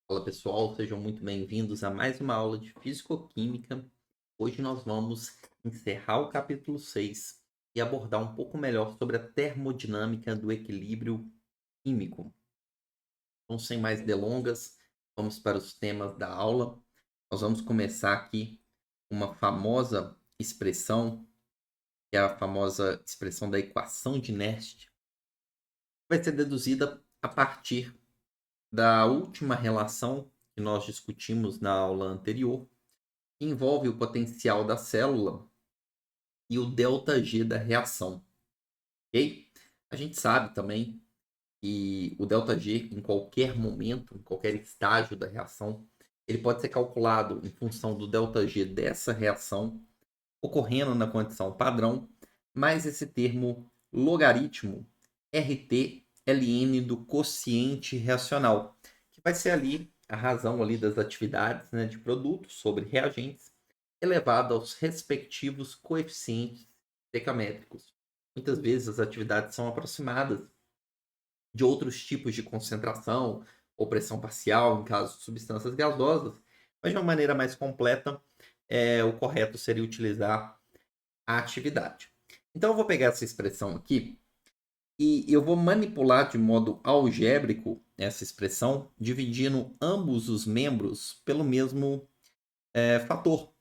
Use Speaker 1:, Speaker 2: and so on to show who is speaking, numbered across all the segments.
Speaker 1: Fala pessoal, sejam muito bem-vindos a mais uma aula de Físico-Química. Hoje nós vamos encerrar o capítulo 6 e abordar um pouco melhor sobre a termodinâmica do equilíbrio químico. Então, sem mais delongas, vamos para os temas da aula. Nós vamos começar aqui com uma famosa expressão, que é a famosa expressão da equação de Nernst, que vai ser deduzida a partir da última relação que nós discutimos na aula anterior, que envolve o potencial da célula e o ΔG da reação, ok? A gente sabe também que o ΔG, em qualquer momento, em qualquer estágio da reação, ele pode ser calculado em função do ΔG dessa reação ocorrendo na condição padrão, mais esse termo logaritmo RT-ln do quociente reacional, que vai ser ali a razão ali das atividades, né, de produtos sobre reagentes, elevado aos respectivos coeficientes estequiométricos. Muitas vezes as atividades são aproximadas de outros tipos de concentração ou pressão parcial, em caso de substâncias gasosas, mas de uma maneira mais completa, o correto seria utilizar a atividade. Então eu vou pegar essa expressão aqui e eu vou manipular de modo algébrico essa expressão, dividindo ambos os membros pelo mesmo fator,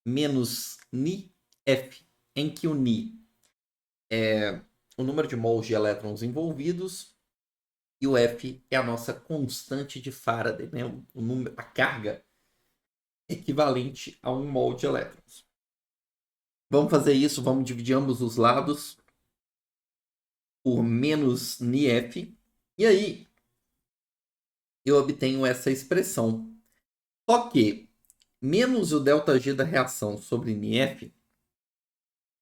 Speaker 1: menos NiF, em que o Ni é o número de mols de elétrons envolvidos e o F é a nossa constante de Faraday, né? O número, a carga equivalente a 1 mol de elétrons. Vamos fazer isso, vamos dividir ambos os lados por menos NiF, e aí eu obtenho essa expressão. Só que menos o ΔG da reação sobre NiF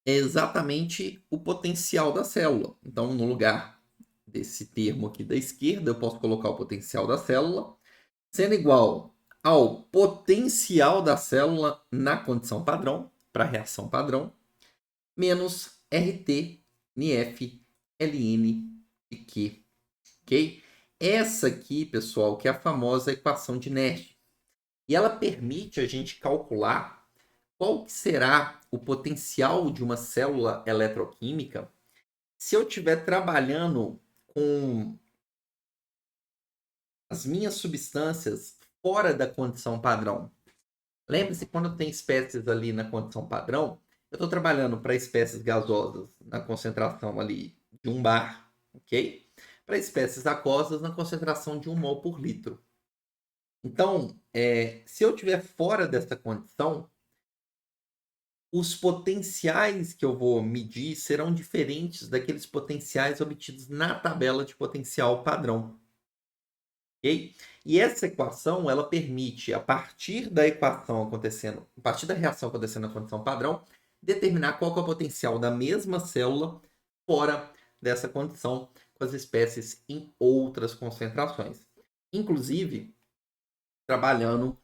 Speaker 1: é exatamente o potencial da célula. Então, no lugar desse termo aqui da esquerda, eu posso colocar o potencial da célula sendo igual ao potencial da célula na condição padrão, para a reação padrão, menos RT, NiF, Ln de Q, ok? Essa aqui, pessoal, que é a famosa equação de Nash. E ela permite a gente calcular qual que será o potencial de uma célula eletroquímica se eu estiver trabalhando com as minhas substâncias fora da condição padrão. Lembre-se, quando tem espécies ali na condição padrão, eu estou trabalhando para espécies gasosas na concentração ali de 1 bar, ok? Para espécies aquosas na concentração de 1 mol por litro. Então, se eu estiver fora dessa condição, os potenciais que eu vou medir serão diferentes daqueles potenciais obtidos na tabela de potencial padrão. Ok? E essa equação, ela permite, a partir da equação acontecendo, a partir da reação acontecendo na condição padrão, determinar qual que é o potencial da mesma célula fora dessa condição, com as espécies em outras concentrações. Inclusive, trabalhando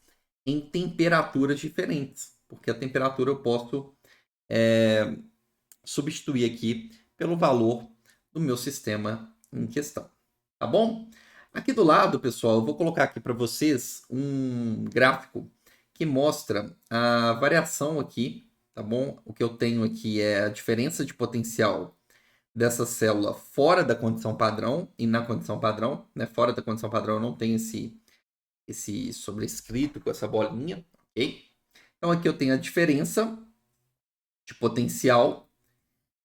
Speaker 1: em temperaturas diferentes, porque a temperatura eu posso substituir aqui pelo valor do meu sistema em questão. Tá bom? Aqui do lado, pessoal, eu vou colocar aqui para vocês um gráfico que mostra a variação aqui, tá bom? O que eu tenho aqui é a diferença de potencial dessa célula fora da condição padrão e na condição padrão, né? Fora da condição padrão eu não tenho esse sobrescrito com essa bolinha, ok? Então aqui eu tenho a diferença de potencial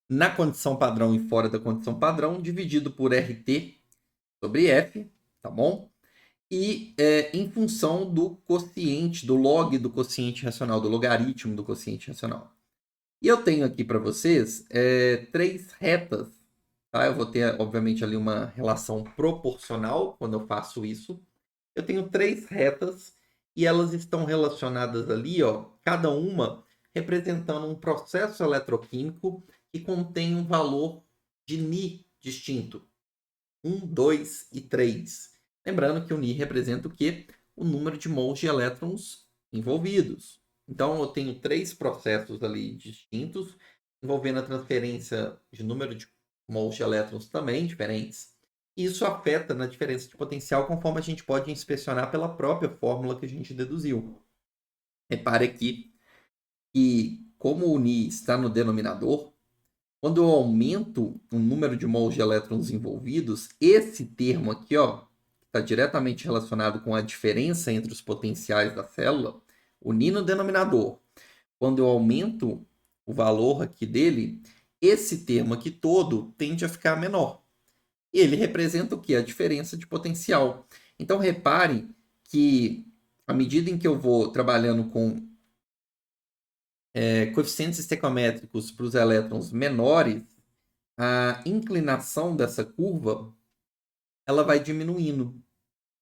Speaker 1: na condição padrão e fora da condição padrão, dividido por RT sobre F, tá bom? E em função do quociente, do log do quociente racional, do logaritmo do quociente racional. E eu tenho aqui para vocês 3 retas, tá? Eu vou ter, obviamente, ali uma relação proporcional quando eu faço isso. Eu tenho 3 retas e elas estão relacionadas ali, ó, cada uma representando um processo eletroquímico que contém um valor de Ni distinto. 1, 2 e 3. Lembrando que o Ni representa o quê? O número de mols de elétrons envolvidos. Então, eu tenho 3 processos ali distintos, envolvendo a transferência de número de mols de elétrons também diferentes, Isso afeta na diferença de potencial, conforme a gente pode inspecionar pela própria fórmula que a gente deduziu. Repare aqui que, como o Ni está no denominador, quando eu aumento o número de mols de elétrons envolvidos, esse termo aqui, ó, está diretamente relacionado com a diferença entre os potenciais da célula, o Ni no denominador. Quando eu aumento o valor aqui dele, esse termo aqui todo tende a ficar menor. E ele representa o quê? A diferença de potencial. Então, reparem que, à medida em que eu vou trabalhando com coeficientes estequiométricos para os elétrons menores, a inclinação dessa curva ela vai diminuindo.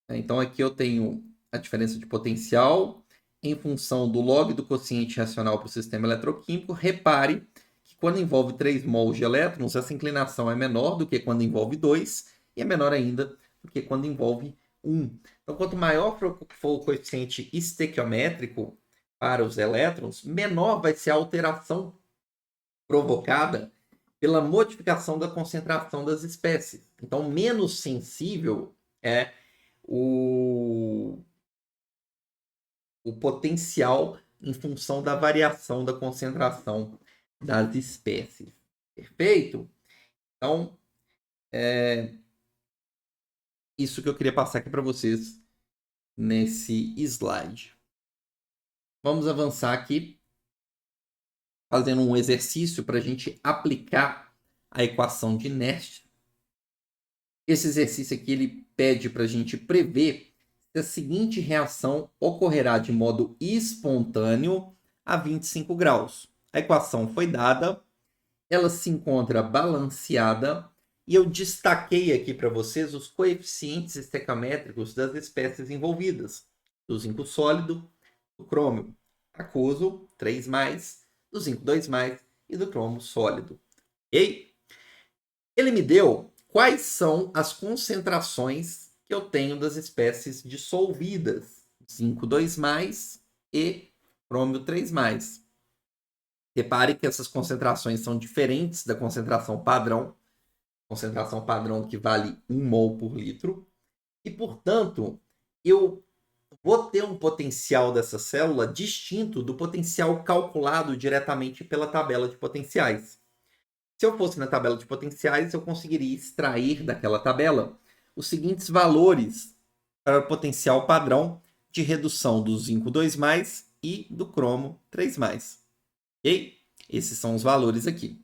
Speaker 1: Então, aqui eu tenho a diferença de potencial em função do log do quociente racional para o sistema eletroquímico. Repare que quando envolve 3 mols de elétrons, essa inclinação é menor do que quando envolve 2 e é menor ainda do que quando envolve 1. Então, quanto maior for o coeficiente estequiométrico para os elétrons, menor vai ser a alteração provocada pela modificação da concentração das espécies. Então, menos sensível é o potencial em função da variação da concentração das espécies. Perfeito? Então, isso que eu queria passar aqui para vocês nesse slide. Vamos avançar aqui, fazendo um exercício para a gente aplicar a equação de Nernst. Esse exercício aqui ele pede para a gente prever se a seguinte reação ocorrerá de modo espontâneo a 25 graus. A equação foi dada, ela se encontra balanceada e eu destaquei aqui para vocês os coeficientes estequiométricos das espécies envolvidas, do zinco sólido, do crômio aquoso, 3+, do zinco 2+, e do cromo sólido. Ok? Ele me deu quais são as concentrações que eu tenho das espécies dissolvidas, zinco 2+, e crômio 3+. Repare que essas concentrações são diferentes da concentração padrão que vale 1 mol por litro, e, portanto, eu vou ter um potencial dessa célula distinto do potencial calculado diretamente pela tabela de potenciais. Se eu fosse na tabela de potenciais, eu conseguiria extrair daquela tabela os seguintes valores para o potencial padrão de redução do zinco 2+, e do cromo 3+. Ok? Esses são os valores aqui.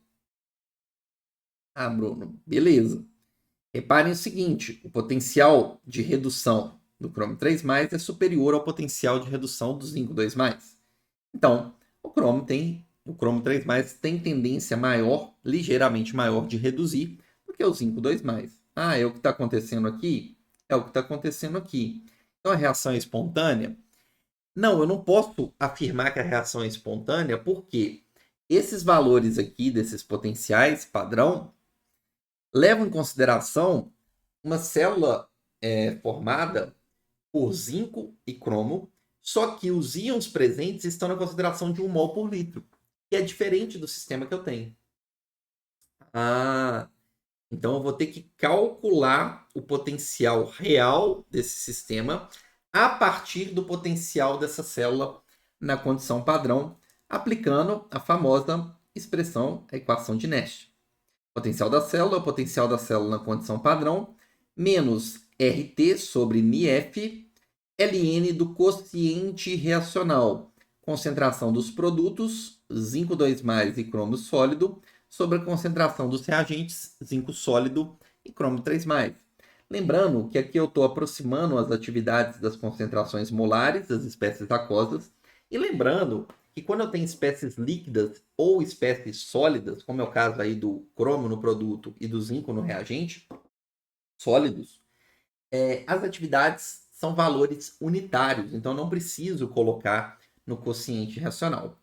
Speaker 1: Ah, Bruno, beleza. Reparem o seguinte, o potencial de redução do cromo 3+, é superior ao potencial de redução do zinco 2+. Então, o cromo 3+, tem tendência maior, ligeiramente maior de reduzir do que o zinco 2+. Ah, é o que está acontecendo aqui? É o que está acontecendo aqui. Então, a reação é espontânea? Não, eu não posso afirmar que a reação é espontânea, porque esses valores aqui, desses potenciais padrão, levam em consideração uma célula formada por zinco e cromo, só que os íons presentes estão na consideração de 1 mol por litro, que é diferente do sistema que eu tenho. Então eu vou ter que calcular o potencial real desse sistema a partir do potencial dessa célula na condição padrão, aplicando a famosa expressão, a equação de Nernst. Potencial da célula, o potencial da célula na condição padrão, menos RT sobre NiF, Ln do quociente reacional, concentração dos produtos, zinco 2+, e cromo sólido, sobre a concentração dos reagentes, zinco sólido e cromo 3+. Lembrando que aqui eu estou aproximando as atividades das concentrações molares das espécies aquosas, e lembrando que quando eu tenho espécies líquidas ou espécies sólidas, como é o caso aí do cromo no produto e do zinco no reagente, sólidos, as atividades são valores unitários, então não preciso colocar no quociente racional.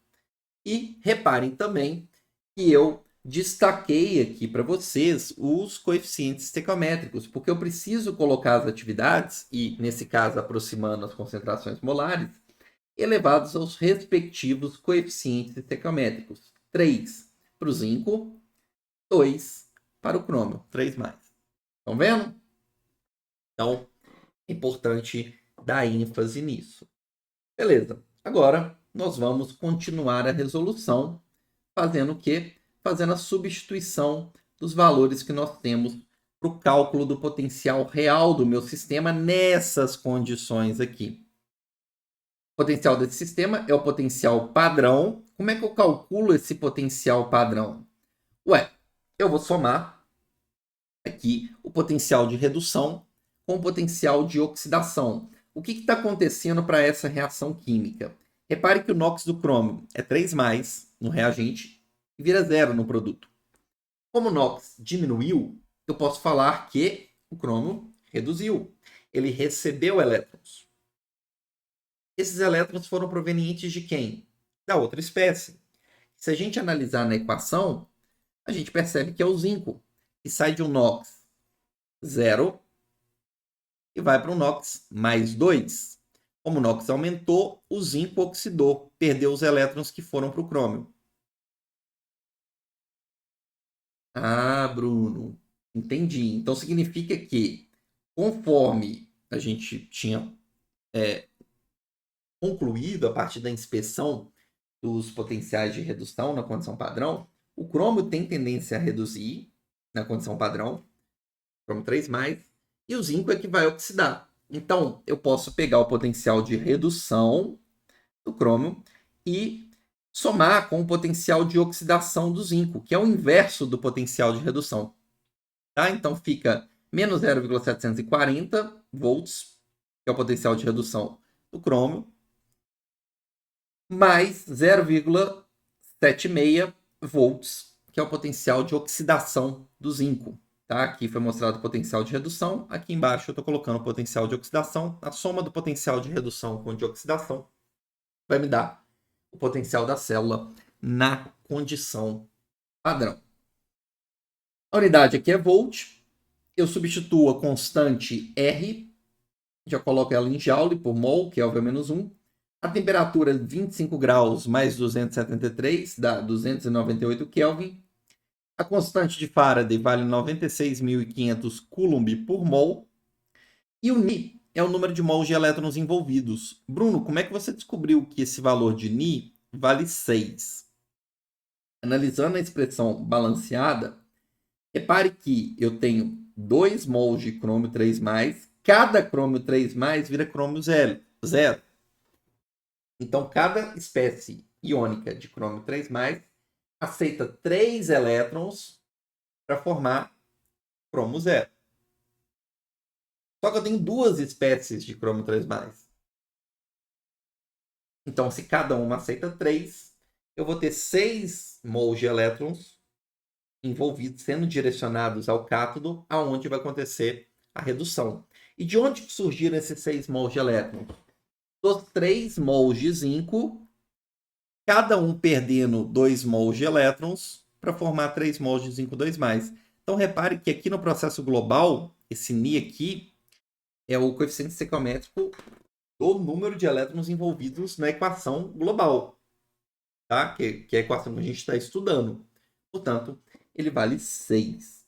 Speaker 1: E reparem também que eu destaquei aqui para vocês os coeficientes estequiométricos, porque eu preciso colocar as atividades, e nesse caso aproximando as concentrações molares, elevados aos respectivos coeficientes estequiométricos. 3 para o zinco, 2 para o crômio, 3+. Estão vendo? Então, é importante dar ênfase nisso. Beleza. Agora, nós vamos continuar a resolução fazendo o quê? Fazendo a substituição dos valores que nós temos para o cálculo do potencial real do meu sistema nessas condições aqui. O potencial desse sistema é o potencial padrão. Como é que eu calculo esse potencial padrão? Ué, eu vou somar aqui o potencial de redução com o potencial de oxidação. O que está acontecendo para essa reação química? Repare que o NOx do crômio é 3 no reagente e vira 0 no produto. Como o NOx diminuiu, eu posso falar que o crômio reduziu. Ele recebeu elétrons. Esses elétrons foram provenientes de quem? Da outra espécie. Se a gente analisar na equação, a gente percebe que é o zinco, que sai de um NOx 0 e vai para um NOx mais 2. Como o NOx aumentou, o zinco oxidou, perdeu os elétrons que foram para o crômio. Ah, Bruno, entendi. Então significa que, conforme a gente tinha concluído a partir da inspeção dos potenciais de redução na condição padrão, o crômio tem tendência a reduzir na condição padrão, crômio 3+, e o zinco é que vai oxidar. Então, eu posso pegar o potencial de redução do crômio e somar com o potencial de oxidação do zinco, que é o inverso do potencial de redução. Tá? Então, fica menos 0,740 volts, que é o potencial de redução do crômio, mais 0,76 volts, que é o potencial de oxidação do zinco. Tá? Aqui foi mostrado o potencial de redução, aqui embaixo eu estou colocando o potencial de oxidação. A soma do potencial de redução com o de oxidação vai me dar o potencial da célula na condição padrão. A unidade aqui é volt. Eu substituo a constante R, já coloco ela em Joule por mol, que é o V-1. A temperatura 25 graus mais 273 dá 298 Kelvin. A constante de Faraday vale 96.500 Coulomb por mol. E o Ni é o número de mols de elétrons envolvidos. Bruno, como é que você descobriu que esse valor de Ni vale 6? Analisando a expressão balanceada, repare que eu tenho 2 mols de crômio 3+, cada crômio 3+, vira crômio 0. Então, cada espécie iônica de crômio 3+, aceita 3 elétrons para formar cromo 0. Só que eu tenho 2 espécies de crômio 3+. Então, se cada uma aceita 3, eu vou ter 6 mols de elétrons envolvidos, sendo direcionados ao cátodo, aonde vai acontecer a redução. E de onde surgiram esses 6 mols de elétrons? Dos 3 mols de zinco, cada um perdendo 2 mols de elétrons para formar 3 mols de zinco 2+. Então, repare que aqui no processo global, esse Ni aqui é o coeficiente estequiométrico do número de elétrons envolvidos na equação global, tá? Que é a equação que a gente está estudando. Portanto, ele vale 6.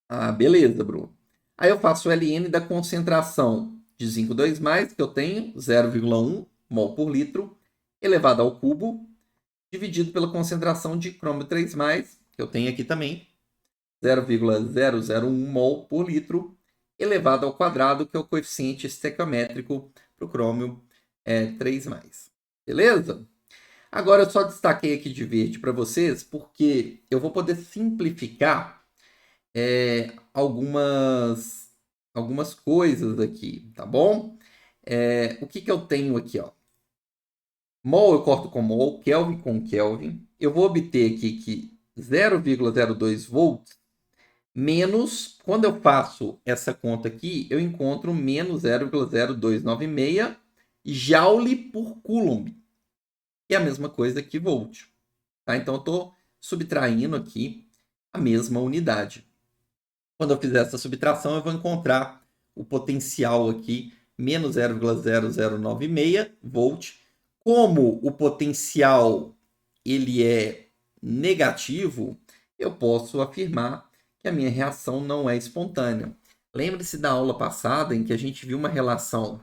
Speaker 1: Ah, beleza, Bruno. Aí eu faço o Ln da concentração de zinco 2+, que eu tenho 0,1 mol por litro, elevado ao cubo, dividido pela concentração de crômio 3+, que eu tenho aqui também, 0,001 mol por litro, elevado ao quadrado, que é o coeficiente estequiométrico para o crômio 3+. Beleza? Agora eu só destaquei aqui de verde para vocês, porque eu vou poder simplificar algumas coisas aqui, tá bom? O que eu tenho aqui, ó? Mol eu corto com mol, Kelvin com Kelvin. Eu vou obter aqui que 0,02 volts menos, quando eu faço essa conta aqui, eu encontro menos 0,0296 Joule por Coulomb, que é a mesma coisa que volt. Tá? Então, eu estou subtraindo aqui a mesma unidade. Quando eu fizer essa subtração, eu vou encontrar o potencial aqui, menos 0,0096 volt. Como o potencial ele é negativo, eu posso afirmar que a minha reação não é espontânea. Lembre-se da aula passada em que a gente viu uma relação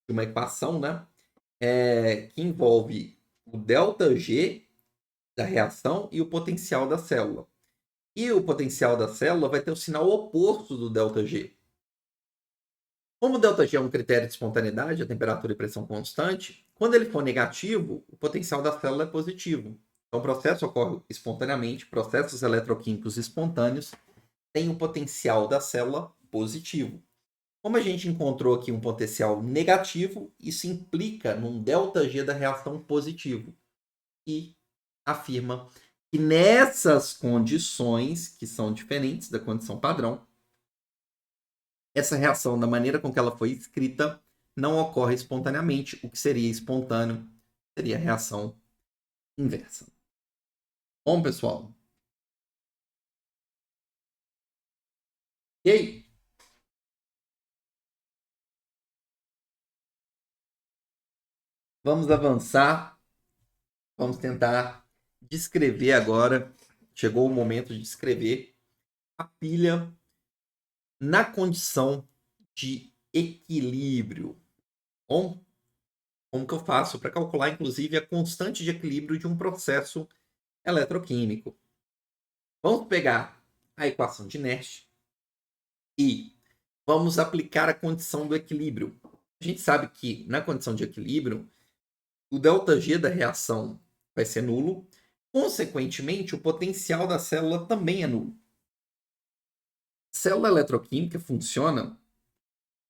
Speaker 1: de uma equação, né? Que envolve o ΔG da reação e o potencial da célula. E o potencial da célula vai ter o sinal oposto do ΔG. Como o ΔG é um critério de espontaneidade, a temperatura e pressão constante, quando ele for negativo, o potencial da célula é positivo. Então, o processo ocorre espontaneamente, processos eletroquímicos espontâneos têm o potencial da célula positivo. Como a gente encontrou aqui um potencial negativo, isso implica num ΔG da reação positivo. E afirma que nessas condições, que são diferentes da condição padrão, essa reação, da maneira com que ela foi escrita, não ocorre espontaneamente. O que seria espontâneo seria a reação inversa. Bom, pessoal. E aí? Vamos avançar. Vamos tentar descrever agora. Chegou o momento de descrever a pilha na condição de equilíbrio. Bom, como que eu faço para calcular, inclusive, a constante de equilíbrio de um processo eletroquímico? Vamos pegar a equação de Nash e vamos aplicar a condição do equilíbrio. A gente sabe que na condição de equilíbrio, o ΔG da reação vai ser nulo, consequentemente, o potencial da célula também é nulo. A célula eletroquímica funciona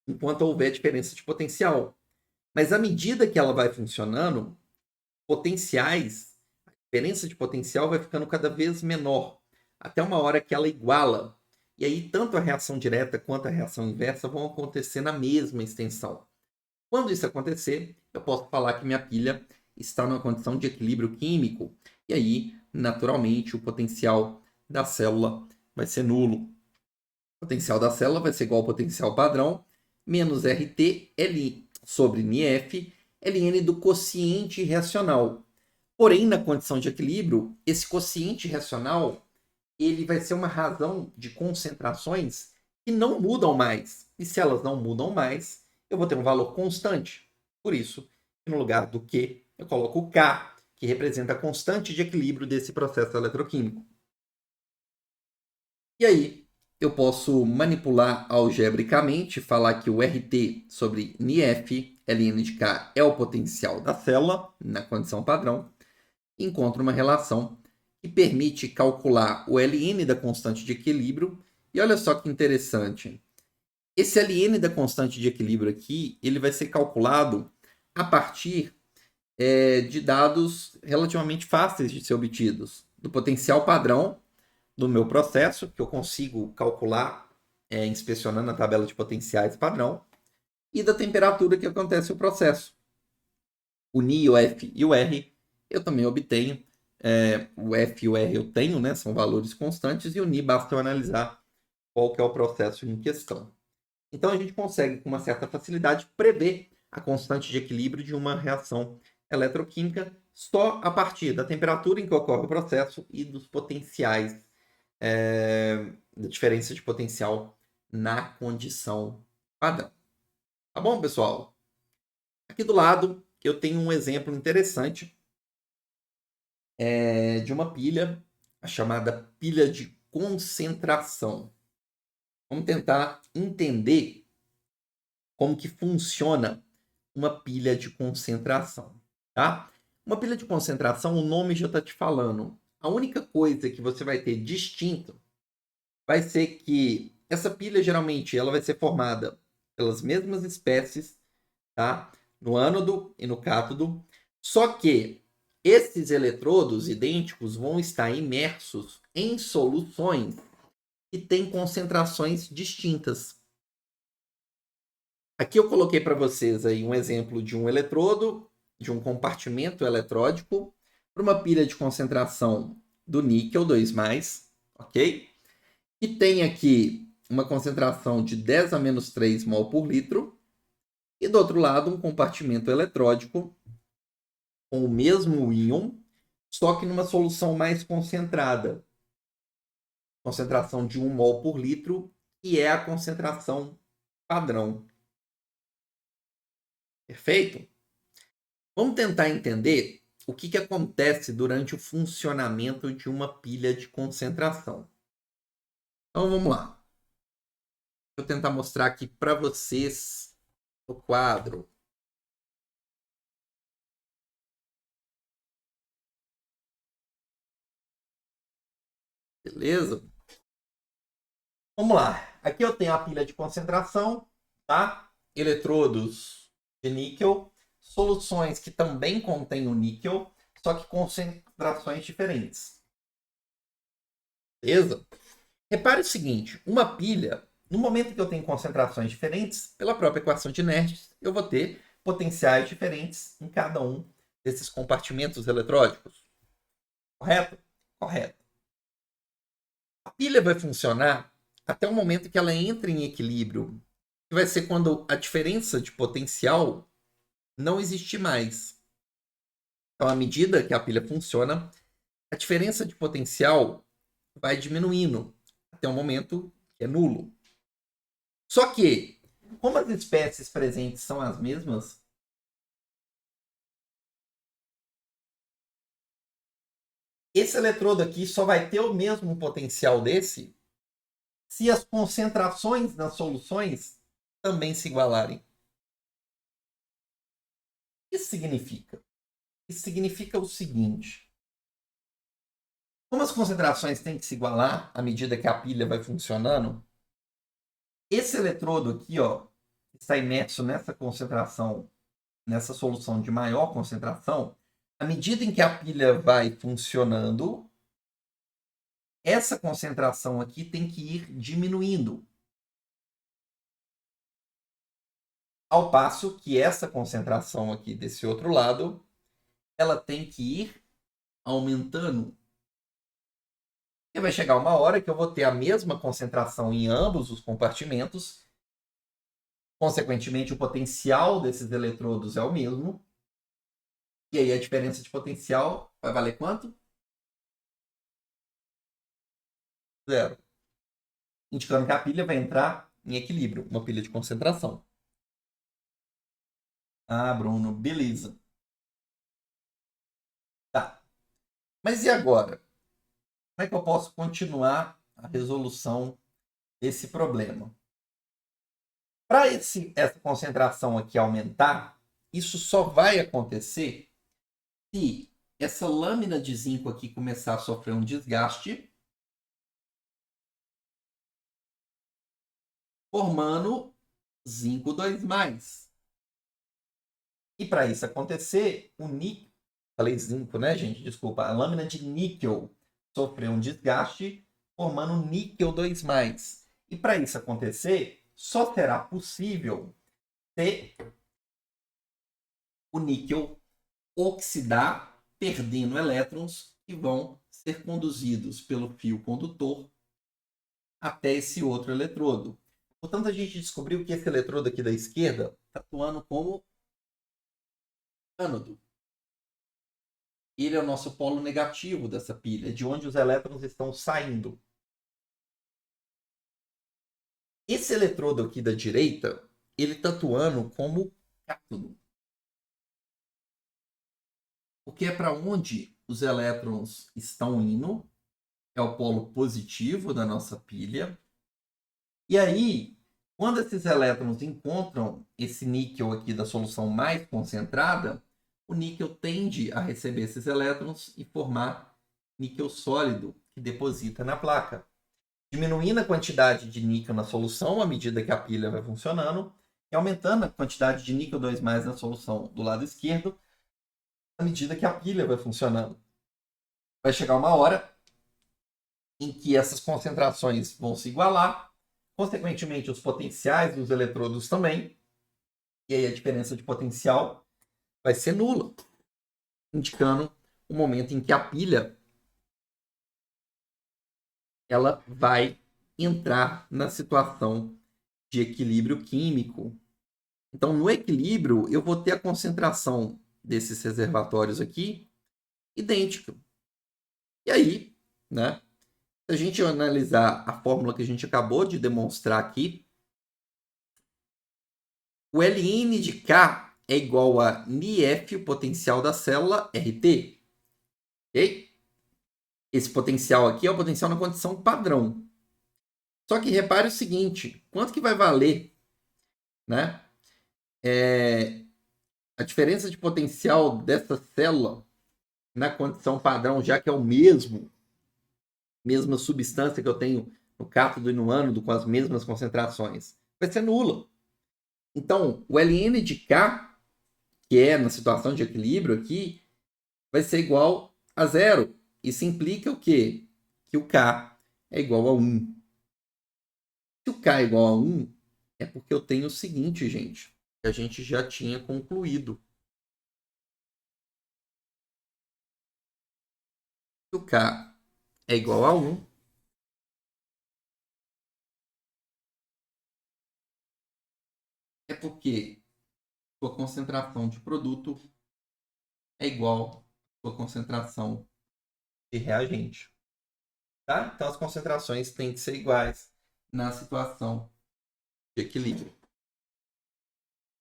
Speaker 1: enquanto houver diferença de potencial. Mas à medida que ela vai funcionando, potenciais, a diferença de potencial vai ficando cada vez menor, até uma hora que ela iguala. E aí, tanto a reação direta quanto a reação inversa vão acontecer na mesma extensão. Quando isso acontecer, eu posso falar que minha pilha está numa condição de equilíbrio químico. E aí, naturalmente, o potencial da célula vai ser nulo. O potencial da célula vai ser igual ao potencial padrão, menos RT L sobre NF, Ln do quociente reacional. Porém, na condição de equilíbrio, esse quociente reacional ele vai ser uma razão de concentrações que não mudam mais. E se elas não mudam mais, eu vou ter um valor constante. Por isso, no lugar do Q, eu coloco o K, que representa a constante de equilíbrio desse processo eletroquímico. E aí, eu posso manipular algebricamente, falar que o RT sobre NF, Ln de K, é o potencial da célula, na condição padrão, e encontro uma relação que permite calcular o Ln da constante de equilíbrio. E olha só que interessante. Esse Ln da constante de equilíbrio aqui, ele vai ser calculado a partir de dados relativamente fáceis de ser obtidos. Do potencial padrão do meu processo, que eu consigo calcular inspecionando a tabela de potenciais padrão, e da temperatura que acontece o processo. O Ni, o F e o R eu também obtenho. O F e o R eu tenho, né? São valores constantes, e o Ni basta eu analisar qual que é o processo em questão. Então a gente consegue, com uma certa facilidade, prever a constante de equilíbrio de uma reação eletroquímica só a partir da temperatura em que ocorre o processo e dos potenciais, da diferença de potencial na condição padrão. Tá bom, pessoal? Aqui do lado eu tenho um exemplo interessante de uma pilha, a chamada pilha de concentração. Vamos tentar entender como que funciona uma pilha de concentração, tá? Uma pilha de concentração, o nome já está te falando. A única coisa que você vai ter distinto vai ser que essa pilha, geralmente, ela vai ser formada pelas mesmas espécies, tá? No ânodo e no cátodo, só que esses eletrodos idênticos vão estar imersos em soluções que têm concentrações distintas. Aqui eu coloquei para vocês aí um exemplo de um eletrodo, de um compartimento eletródico, para uma pilha de concentração do níquel 2+, ok? E tem aqui uma concentração de 10 a menos 3 mol por litro. E do outro lado, um compartimento eletródico com o mesmo íon, só que numa solução mais concentrada. Concentração de 1 mol por litro, que é a concentração padrão. Perfeito? Vamos tentar entender o que acontece durante o funcionamento de uma pilha de concentração. Então vamos lá. Vou tentar mostrar aqui para vocês o quadro. Beleza? Vamos lá. Aqui eu tenho a pilha de concentração, tá? Eletrodos de níquel, soluções que também contêm o níquel, só que concentrações diferentes. Beleza? Repare o seguinte, uma pilha, no momento que eu tenho concentrações diferentes, pela própria equação de Nernst, eu vou ter potenciais diferentes em cada um desses compartimentos eletródicos. Correto? Correto. A pilha vai funcionar até o momento que ela entra em equilíbrio, que vai ser quando a diferença de potencial não existe mais. Então, à medida que a pilha funciona, a diferença de potencial vai diminuindo até o momento que é nulo. Só que, como as espécies presentes são as mesmas, esse eletrodo aqui só vai ter o mesmo potencial desse se as concentrações nas soluções também se igualarem. O que isso significa? Isso significa o seguinte: como as concentrações têm que se igualar à medida que a pilha vai funcionando, esse eletrodo aqui, ó, está imerso nessa concentração, nessa solução de maior concentração, à medida em que a pilha vai funcionando, essa concentração aqui tem que ir diminuindo. Ao passo que essa concentração aqui desse outro lado, ela tem que ir aumentando. E vai chegar uma hora que eu vou ter a mesma concentração em ambos os compartimentos. Consequentemente, o potencial desses eletrodos é o mesmo. E aí a diferença de potencial vai valer quanto? Zero. Indicando que a pilha vai entrar em equilíbrio, uma pilha de concentração. Ah, Bruno, beleza. Tá. Mas e agora? Como é que eu posso continuar a resolução desse problema? Para essa concentração aqui aumentar, isso só vai acontecer se essa lâmina de zinco aqui começar a sofrer um desgaste, formando zinco 2+. E para isso acontecer, o níquel, falei zinco, né, gente? Desculpa, a lâmina de níquel sofreu um desgaste, formando níquel 2+. E para isso acontecer, só será possível ter o níquel oxidar, perdendo elétrons que vão ser conduzidos pelo fio condutor até esse outro eletrodo. Portanto, a gente descobriu que esse eletrodo aqui da esquerda está atuando como ânodo. Ele é o nosso polo negativo dessa pilha, de onde os elétrons estão saindo. Esse eletrodo aqui da direita, ele está atuando como cátodo. Porque é para onde os elétrons estão indo, é o polo positivo da nossa pilha. E aí, quando esses elétrons encontram esse níquel aqui da solução mais concentrada, o níquel tende a receber esses elétrons e formar níquel sólido que deposita na placa. Diminuindo a quantidade de níquel na solução à medida que a pilha vai funcionando e aumentando a quantidade de níquel 2+ na solução do lado esquerdo à medida que a pilha vai funcionando. Vai chegar uma hora em que essas concentrações vão se igualar, consequentemente os potenciais dos eletrodos também, e aí a diferença de potencial vai ser nula, indicando o momento em que a pilha ela vai entrar na situação de equilíbrio químico. Então, no equilíbrio, eu vou ter a concentração desses reservatórios aqui idêntica. E aí, né, Se a gente analisar a fórmula que a gente acabou de demonstrar aqui, o Ln de K é igual a NiF, o potencial da célula, RT. Ok? Esse potencial aqui é o potencial na condição padrão. Só que repare o seguinte, quanto que vai valer, né? A diferença de potencial dessa célula na condição padrão, já que é o mesma substância que eu tenho no cátodo e no ânodo com as mesmas concentrações, vai ser nula. Então, o Ln de K, que é na situação de equilíbrio aqui, vai ser igual a zero. Isso implica o quê? Que o K é igual a 1. Se o K é igual a 1, é porque eu tenho o seguinte, gente, que a gente já tinha concluído. Se o K é igual a 1, é porque sua concentração de produto é igual à sua concentração de reagente. Tá? Então as concentrações têm que ser iguais na situação de equilíbrio.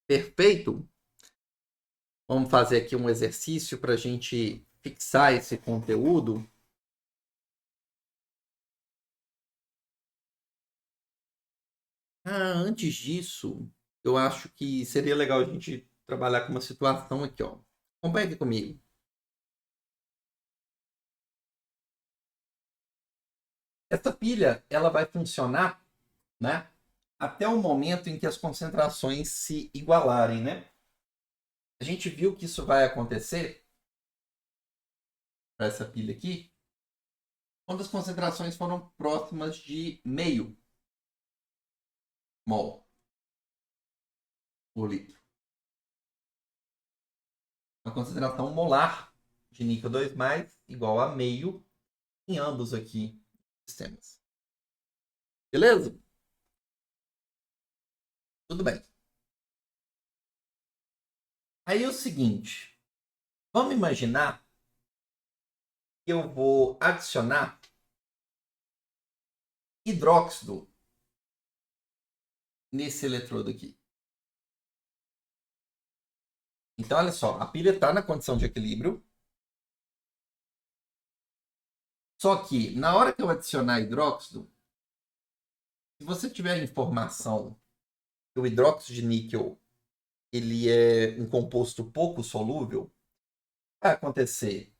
Speaker 1: Perfeito? Vamos fazer aqui um exercício para a gente fixar esse conteúdo. Antes disso, eu acho que seria legal a gente trabalhar com uma situação aqui, ó. Acompanha aqui comigo. Essa pilha, ela vai funcionar, né, até o momento em que as concentrações se igualarem, né? A gente viu que isso vai acontecer para essa pilha aqui quando as concentrações foram próximas de meio mol por litro. A concentração molar de níquel 2+, igual a meio em ambos aqui sistemas. Beleza? Tudo bem. Aí é o seguinte, vamos imaginar que eu vou adicionar hidróxido nesse eletrodo aqui. Então, olha só, a pilha está na condição de equilíbrio. Só que, na hora que eu adicionar hidróxido, se você tiver a informação que o hidróxido de níquel ele é um composto pouco solúvel, vai acontecer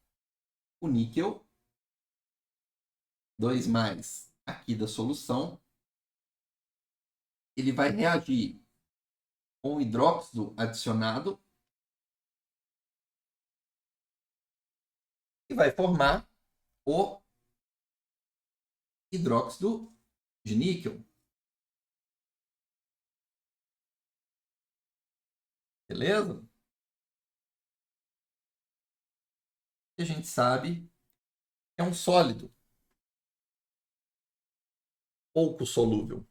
Speaker 1: o níquel 2+ aqui da solução, ele vai reagir com o hidróxido adicionado e vai formar o hidróxido de níquel. Beleza? E a gente sabe que é um sólido pouco solúvel.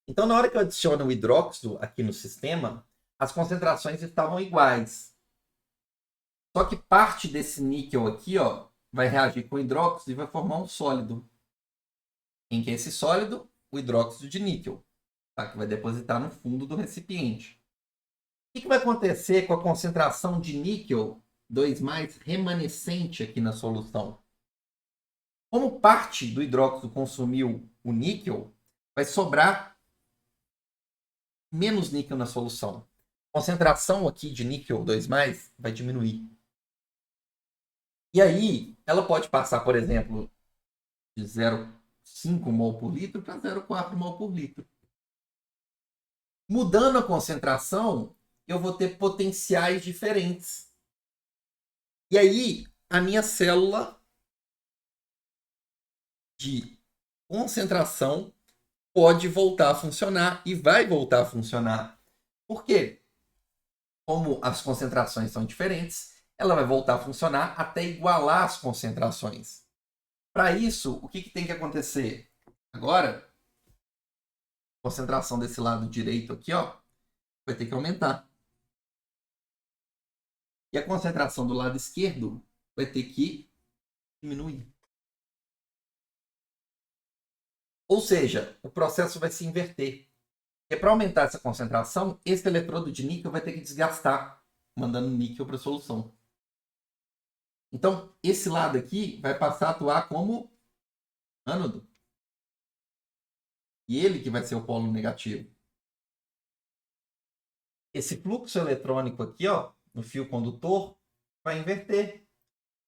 Speaker 1: Então, na hora que eu adiciono o hidróxido aqui no sistema, as concentrações estavam iguais. Só que parte desse níquel aqui, ó, vai reagir com hidróxido e vai formar um sólido. Em que é esse sólido? O hidróxido de níquel, tá? Que vai depositar no fundo do recipiente. O que vai acontecer com a concentração de níquel 2+ remanescente aqui na solução? Como parte do hidróxido consumiu o níquel, vai sobrar menos níquel na solução. A concentração aqui de níquel 2+ vai diminuir. E aí, ela pode passar, por exemplo, de 0,5 mol por litro para 0,4 mol por litro. Mudando a concentração, eu vou ter potenciais diferentes. E aí, a minha célula de concentração pode voltar a funcionar e vai voltar a funcionar. Por quê? Como as concentrações são diferentes, ela vai voltar a funcionar até igualar as concentrações. Para isso, o que tem que acontecer? Agora, a concentração desse lado direito aqui, ó, vai ter que aumentar. E a concentração do lado esquerdo vai ter que diminuir. Ou seja, o processo vai se inverter. E para aumentar essa concentração, esse eletrodo de níquel vai ter que desgastar, mandando níquel para a solução. Então, esse lado aqui vai passar a atuar como ânodo. E ele que vai ser o polo negativo. Esse fluxo eletrônico aqui, ó, no fio condutor, vai inverter.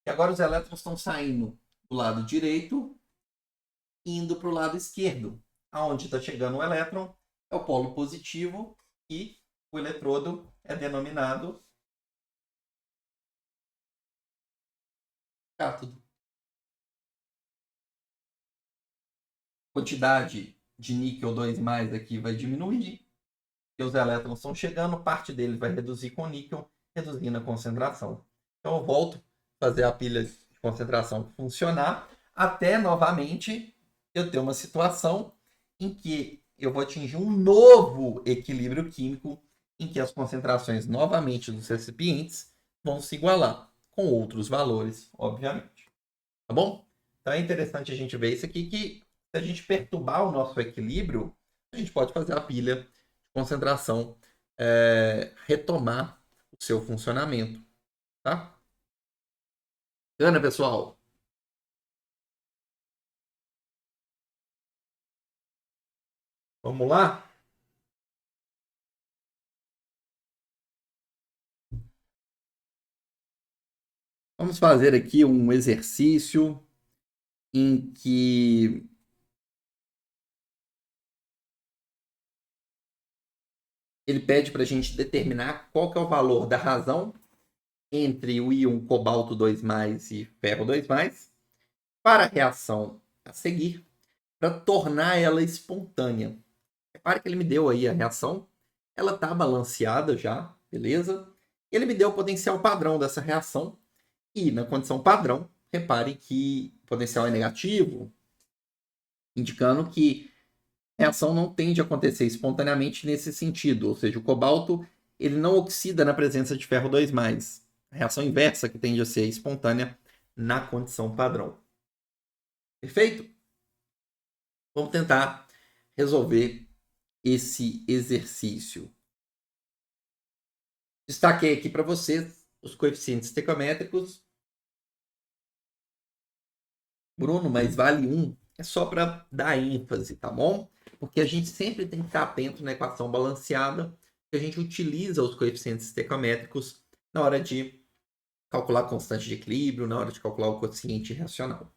Speaker 1: E agora os elétrons estão saindo do lado direito e indo para o lado esquerdo. Aonde está chegando o elétron é o polo positivo e o eletrodo é denominado cátodo. Quantidade de níquel 2 aqui vai diminuir, e os elétrons estão chegando, parte deles vai reduzir com níquel, reduzindo a concentração. Então eu volto a fazer a pilha de concentração funcionar, até novamente eu ter uma situação em que eu vou atingir um novo equilíbrio químico, em que as concentrações novamente dos recipientes vão se igualar, com outros valores, obviamente. Tá bom? Então é interessante a gente ver isso aqui, que se a gente perturbar o nosso equilíbrio, a gente pode fazer a pilha de concentração retomar o seu funcionamento. Tá? Bacana, pessoal? Vamos lá? Vamos fazer aqui um exercício em que ele pede para a gente determinar qual que é o valor da razão entre o íon cobalto 2+ e ferro 2+, para a reação a seguir, para tornar ela espontânea. Repare que ele me deu aí a reação, ela está balanceada já, beleza? E ele me deu o potencial padrão dessa reação, e na condição padrão, repare que o potencial é negativo, indicando que a reação não tende a acontecer espontaneamente nesse sentido, ou seja, o cobalto ele não oxida na presença de ferro 2+. A reação inversa que tende a ser espontânea na condição padrão. Perfeito? Vamos tentar resolver esse exercício. Destaquei aqui para vocês os coeficientes estequiométricos. Bruno, mas vale 1. É só para dar ênfase, tá bom? Porque a gente sempre tem que estar atento na equação balanceada, que a gente utiliza os coeficientes estequiométricos na hora de calcular a constante de equilíbrio, na hora de calcular o quociente racional.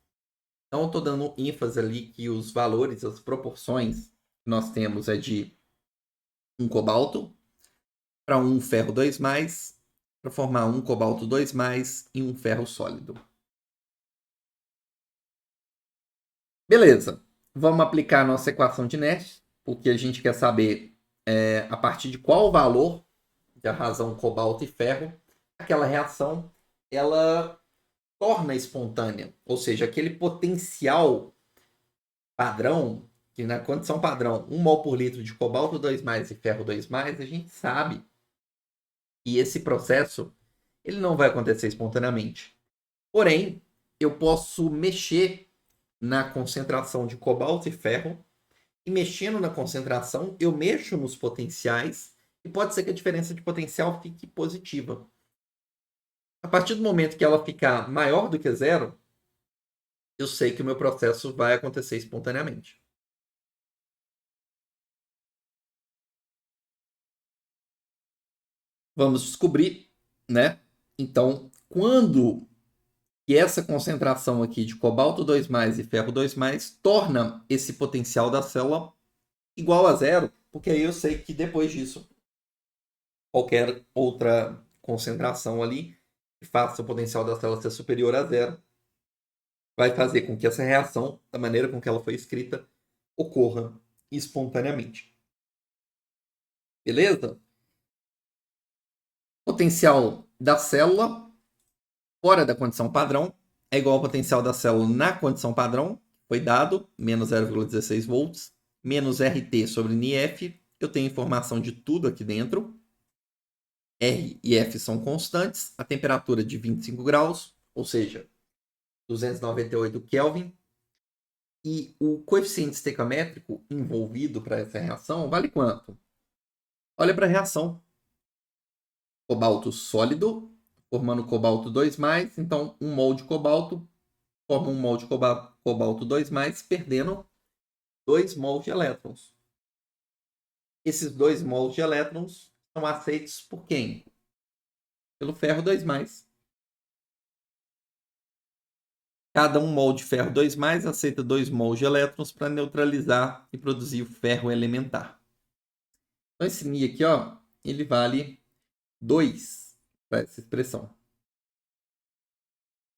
Speaker 1: Então, eu estou dando ênfase ali que os valores, as proporções que nós temos é de um cobalto para um ferro 2+, para formar um cobalto 2+ e um ferro sólido. Beleza, vamos aplicar a nossa equação de Nash, porque a gente quer saber a partir de qual valor da razão cobalto e ferro aquela reação ela torna espontânea, ou seja, aquele potencial padrão, que na condição padrão 1 mol por litro de cobalto 2+ e ferro 2+, a gente sabe que esse processo ele não vai acontecer espontaneamente. Porém, eu posso mexer na concentração de cobalto e ferro, e mexendo na concentração, eu mexo nos potenciais, e pode ser que a diferença de potencial fique positiva. A partir do momento que ela ficar maior do que zero, eu sei que o meu processo vai acontecer espontaneamente. Vamos descobrir, né? Então, quando que essa concentração aqui de cobalto 2+ e ferro 2+ torna esse potencial da célula igual a zero, porque aí eu sei que depois disso, qualquer outra concentração ali que faça o potencial da célula ser superior a zero vai fazer com que essa reação, da maneira com que ela foi escrita, ocorra espontaneamente. Beleza? Potencial da célula fora da condição padrão é igual ao potencial da célula na condição padrão, foi dado, menos 0,16 volts, menos RT sobre NIF. Eu tenho informação de tudo aqui dentro. R e F são constantes, a temperatura de 25 graus, ou seja, 298 Kelvin. E o coeficiente estequiométrico envolvido para essa reação vale quanto? Olha para a reação. Cobalto sólido, formando cobalto 2+, então 1 mol de cobalto forma 1 mol de cobalto 2+, perdendo 2 mols de elétrons. Esses 2 mols de elétrons são aceitos por quem? Pelo ferro 2+. Cada 1 mol de ferro 2+, aceita 2 mols de elétrons para neutralizar e produzir o ferro elementar. Então, esse Mi aqui, ó, ele vale 2 para essa expressão.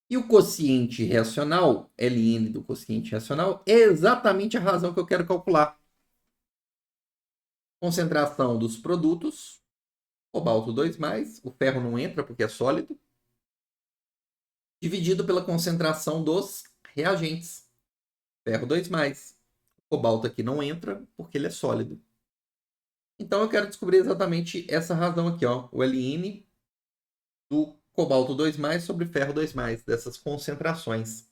Speaker 1: E o quociente reacional, Ln do quociente reacional, é exatamente a razão que eu quero calcular. Concentração dos produtos, cobalto 2+, o ferro não entra porque é sólido, dividido pela concentração dos reagentes, ferro 2+. O cobalto aqui não entra porque ele é sólido. Então eu quero descobrir exatamente essa razão aqui, ó, o Ln do cobalto 2+, sobre ferro 2+, dessas concentrações.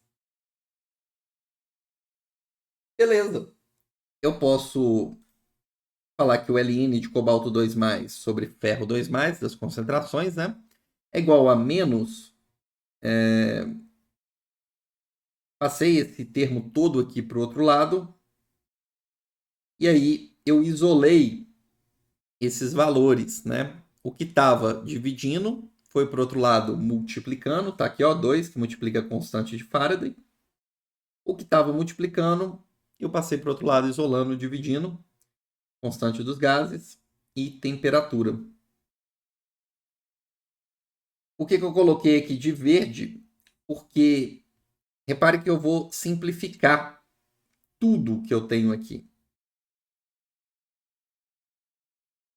Speaker 1: Beleza. Eu posso falar que o Ln de cobalto 2+, sobre ferro 2+, das concentrações, né, é igual a menos... Passei esse termo todo aqui para o outro lado. E aí eu isolei esses valores, né? O que estava dividindo foi para o outro lado multiplicando. Tá aqui, ó, 2, que multiplica a constante de Faraday. O que estava multiplicando, eu passei para o outro lado isolando, dividindo. Constante dos gases e temperatura. Por que eu coloquei aqui de verde? Porque repare que eu vou simplificar tudo que eu tenho aqui.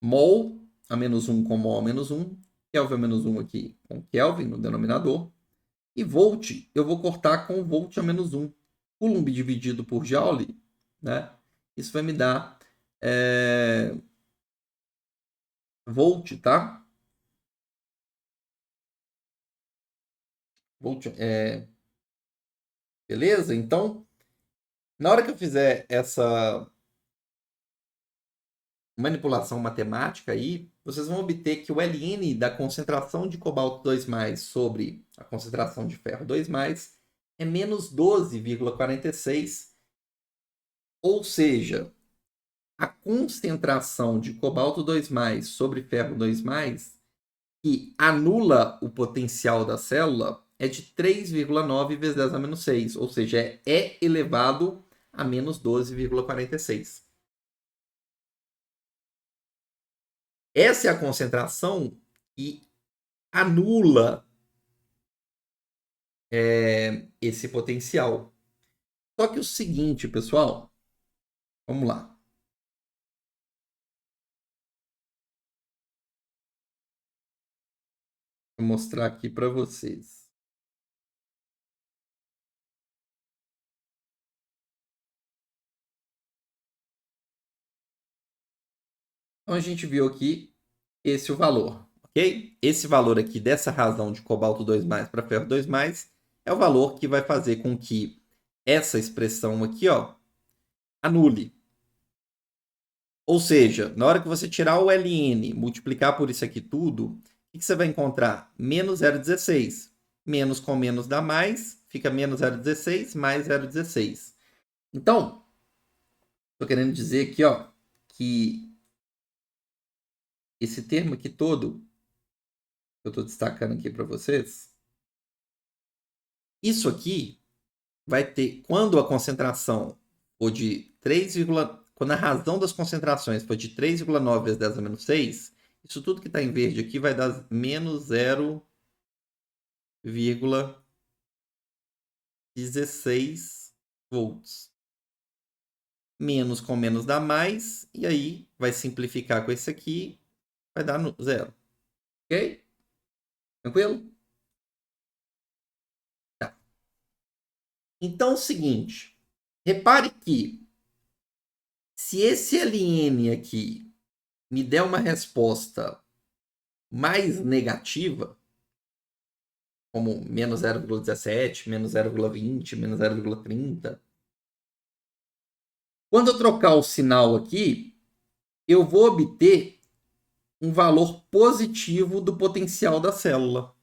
Speaker 1: Mol a menos 1 com mol a menos 1. Kelvin a menos 1 aqui com Kelvin no denominador. E volt eu vou cortar com volt a menos 1. Coulomb dividido por Joule, né? Isso vai me dar volt, tá? Volt, beleza? Então, na hora que eu fizer essa manipulação matemática aí, vocês vão obter que o Ln da concentração de cobalto 2+, sobre a concentração de ferro 2+, é menos 12,46. Ou seja, a concentração de cobalto 2+, sobre ferro 2+, que anula o potencial da célula, é de 3,9 vezes 10 a menos 6. Ou seja, é elevado a menos 12,46. Essa é a concentração que anula esse potencial. Só que o seguinte, pessoal, vamos lá. Vou mostrar aqui para vocês. Então a gente viu aqui esse o valor, ok? Esse valor aqui dessa razão de cobalto 2+ para ferro 2+, é o valor que vai fazer com que essa expressão aqui, ó, anule. Ou seja, na hora que você tirar o Ln, multiplicar por isso aqui tudo, o que você vai encontrar? Menos 0,16. Menos com menos dá mais, fica menos 0,16 mais 0,16. Então, estou querendo dizer aqui, ó, que esse termo aqui todo, que eu estou destacando aqui para vocês, isso aqui vai ter, quando a concentração for de 3, quando a razão das concentrações for de 3,9 vezes 10 a menos 6, isso tudo que está em verde aqui vai dar menos 0,16 volts. Menos com menos dá mais, e aí vai simplificar com esse aqui, vai dar 0. Ok? Tranquilo? Tá. Então é o seguinte, repare que se esse Ln aqui me der uma resposta mais negativa, como menos 0,17, menos 0,20, menos 0,30, Quando eu trocar o sinal aqui, eu vou obter um valor positivo do potencial da célula.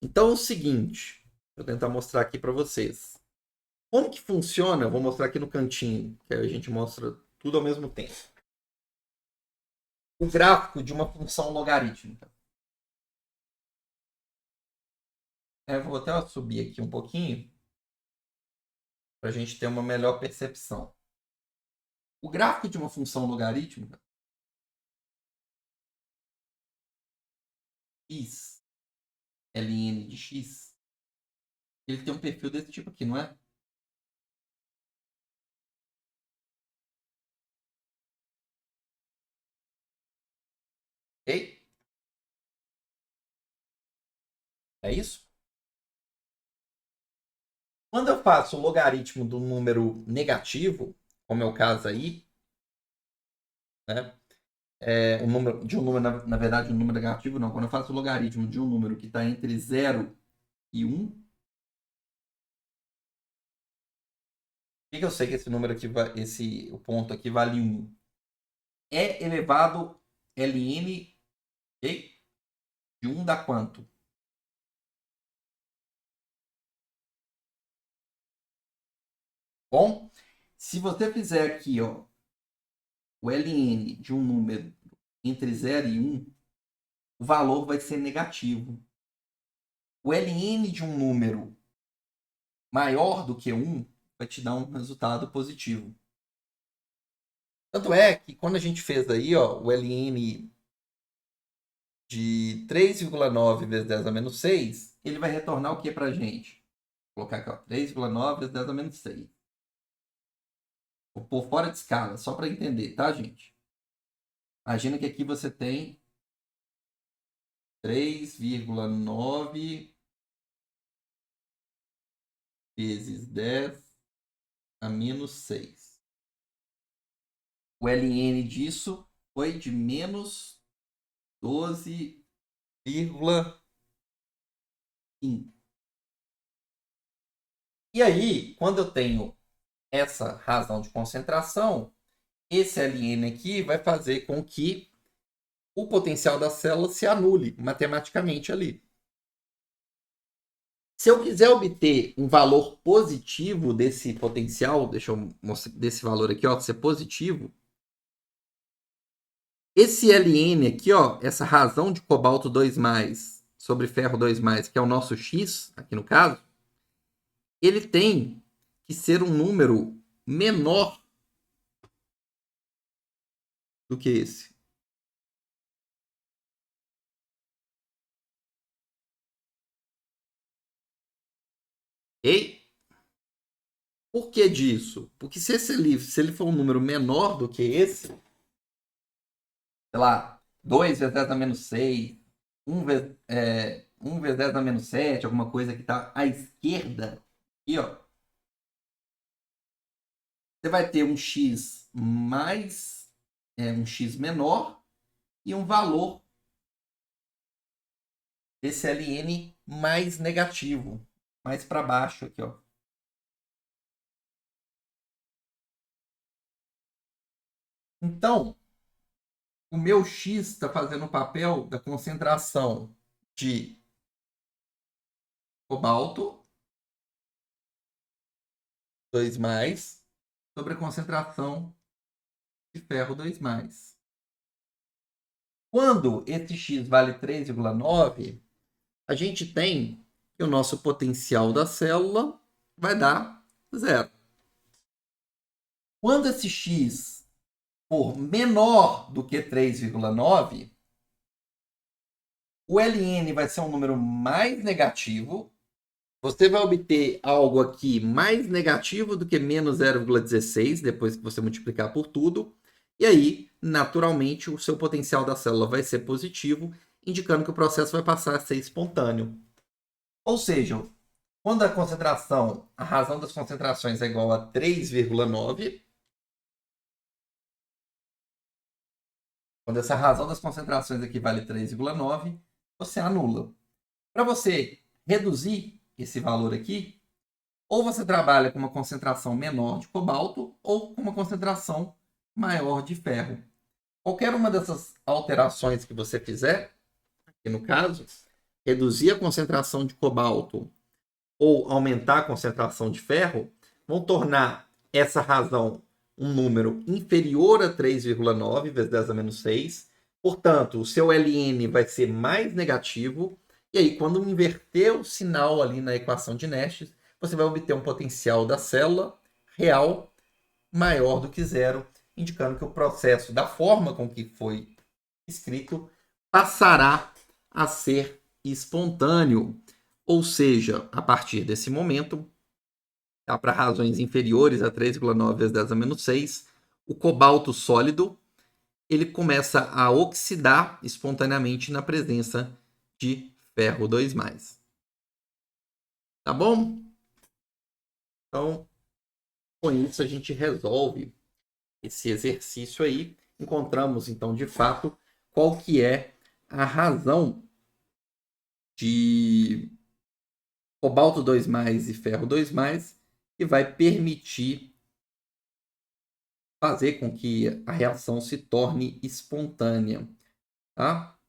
Speaker 1: Então é o seguinte, vou tentar mostrar aqui para vocês. Como que funciona? Eu vou mostrar aqui no cantinho, que aí a gente mostra tudo ao mesmo tempo. O gráfico de uma função logarítmica. Eu vou até subir aqui um pouquinho para a gente ter uma melhor percepção. O gráfico de uma função logarítmica x, ln de x, ele tem um perfil desse tipo aqui, não é? Ok? É isso? Quando eu faço o logaritmo do número negativo, como é o caso aí, né? O número, de um número, na verdade, um número negativo, não. Quando eu faço o logaritmo de um número que está entre 0 e 1, por que eu sei que esse número aqui, o ponto aqui vale 1? É elevado ln, okay? De 1 dá quanto? Bom, se você fizer aqui, ó, o ln de um número entre 0 e 1, o valor vai ser negativo. O ln de um número maior do que 1 vai te dar um resultado positivo. Tanto é que quando a gente fez aí, ó, o ln de 3,9 vezes 10 a menos 6, ele vai retornar o que para a gente? Vou colocar aqui, ó, 3,9 vezes 10 a menos 6. Vou pôr fora de escala, só para entender, tá, gente? Imagina que aqui você tem 3,9 vezes 10 a menos 6. O ln disso foi de menos 12,5. E aí, quando eu tenho essa razão de concentração, esse ln aqui vai fazer com que o potencial da célula se anule matematicamente ali. Se eu quiser obter um valor positivo desse potencial, deixa eu mostrar desse valor aqui, ó, ser positivo, esse ln aqui, ó, essa razão de cobalto 2+, sobre ferro 2+, que é o nosso x, aqui no caso, ele tem que ser um número menor do que esse. Ok? Por que disso? Porque se ele for um número menor do que esse, sei lá, 2 vezes 10 a menos 6, 1 vezes 10 a menos 7, alguma coisa que está à esquerda, aqui, ó, você vai ter um x mais, um x menor e um valor desse ln mais negativo, mais para baixo aqui, ó. Então, o meu x está fazendo o papel da concentração de cobalto 2+, sobre a concentração de ferro 2+. Quando esse x vale 3,9, a gente tem que o nosso potencial da célula vai dar 0. Quando esse x for menor do que 3,9, o ln vai ser um número mais negativo. Você vai obter algo aqui mais negativo do que menos 0,16, depois que você multiplicar por tudo. E aí, naturalmente, o seu potencial da célula vai ser positivo, indicando que o processo vai passar a ser espontâneo. Ou seja, quando a razão das concentrações é igual a 3,9, quando essa razão das concentrações aqui vale 3,9, você anula. Para você reduzir esse valor aqui, Ou você trabalha com uma concentração menor de cobalto ou com uma concentração maior de ferro. Qualquer uma dessas alterações que você fizer, aqui no caso, reduzir a concentração de cobalto ou aumentar a concentração de ferro, vão tornar essa razão um número inferior a 3,9 vezes 10 a menos 6. Portanto, o seu Ln vai ser mais negativo. E aí, quando inverter o sinal ali na equação de Nash, você vai obter um potencial da célula real maior do que zero, indicando que o processo, da forma com que foi escrito, passará a ser espontâneo. Ou seja, a partir desse momento, tá, para razões inferiores a 3,9 vezes 10 a menos 6, o cobalto sólido ele começa a oxidar espontaneamente na presença de ferro 2+. Tá bom? Então, com isso a gente resolve esse exercício aí. Encontramos, então, de fato, qual que é a razão de cobalto 2+ e ferro 2+, que vai permitir fazer com que a reação se torne espontânea. Tá?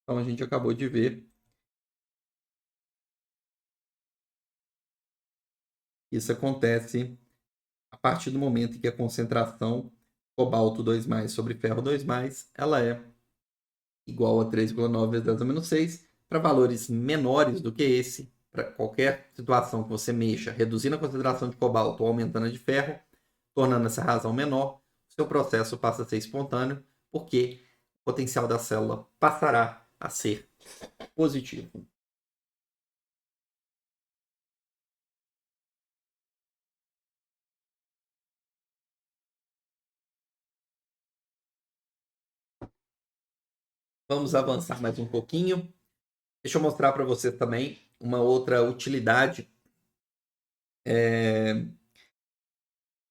Speaker 1: Então, a gente acabou de ver que isso acontece a partir do momento em que a concentração cobalto 2+ sobre ferro 2+, ela é igual a 3,9 vezes 10 a menos 6. Para valores menores do que esse, para qualquer situação que você mexa, reduzindo a concentração de cobalto ou aumentando a de ferro, tornando essa razão menor, seu processo passa a ser espontâneo, porque o potencial da célula passará a ser positivo. Vamos avançar mais um pouquinho. Deixa eu mostrar para você também uma outra utilidade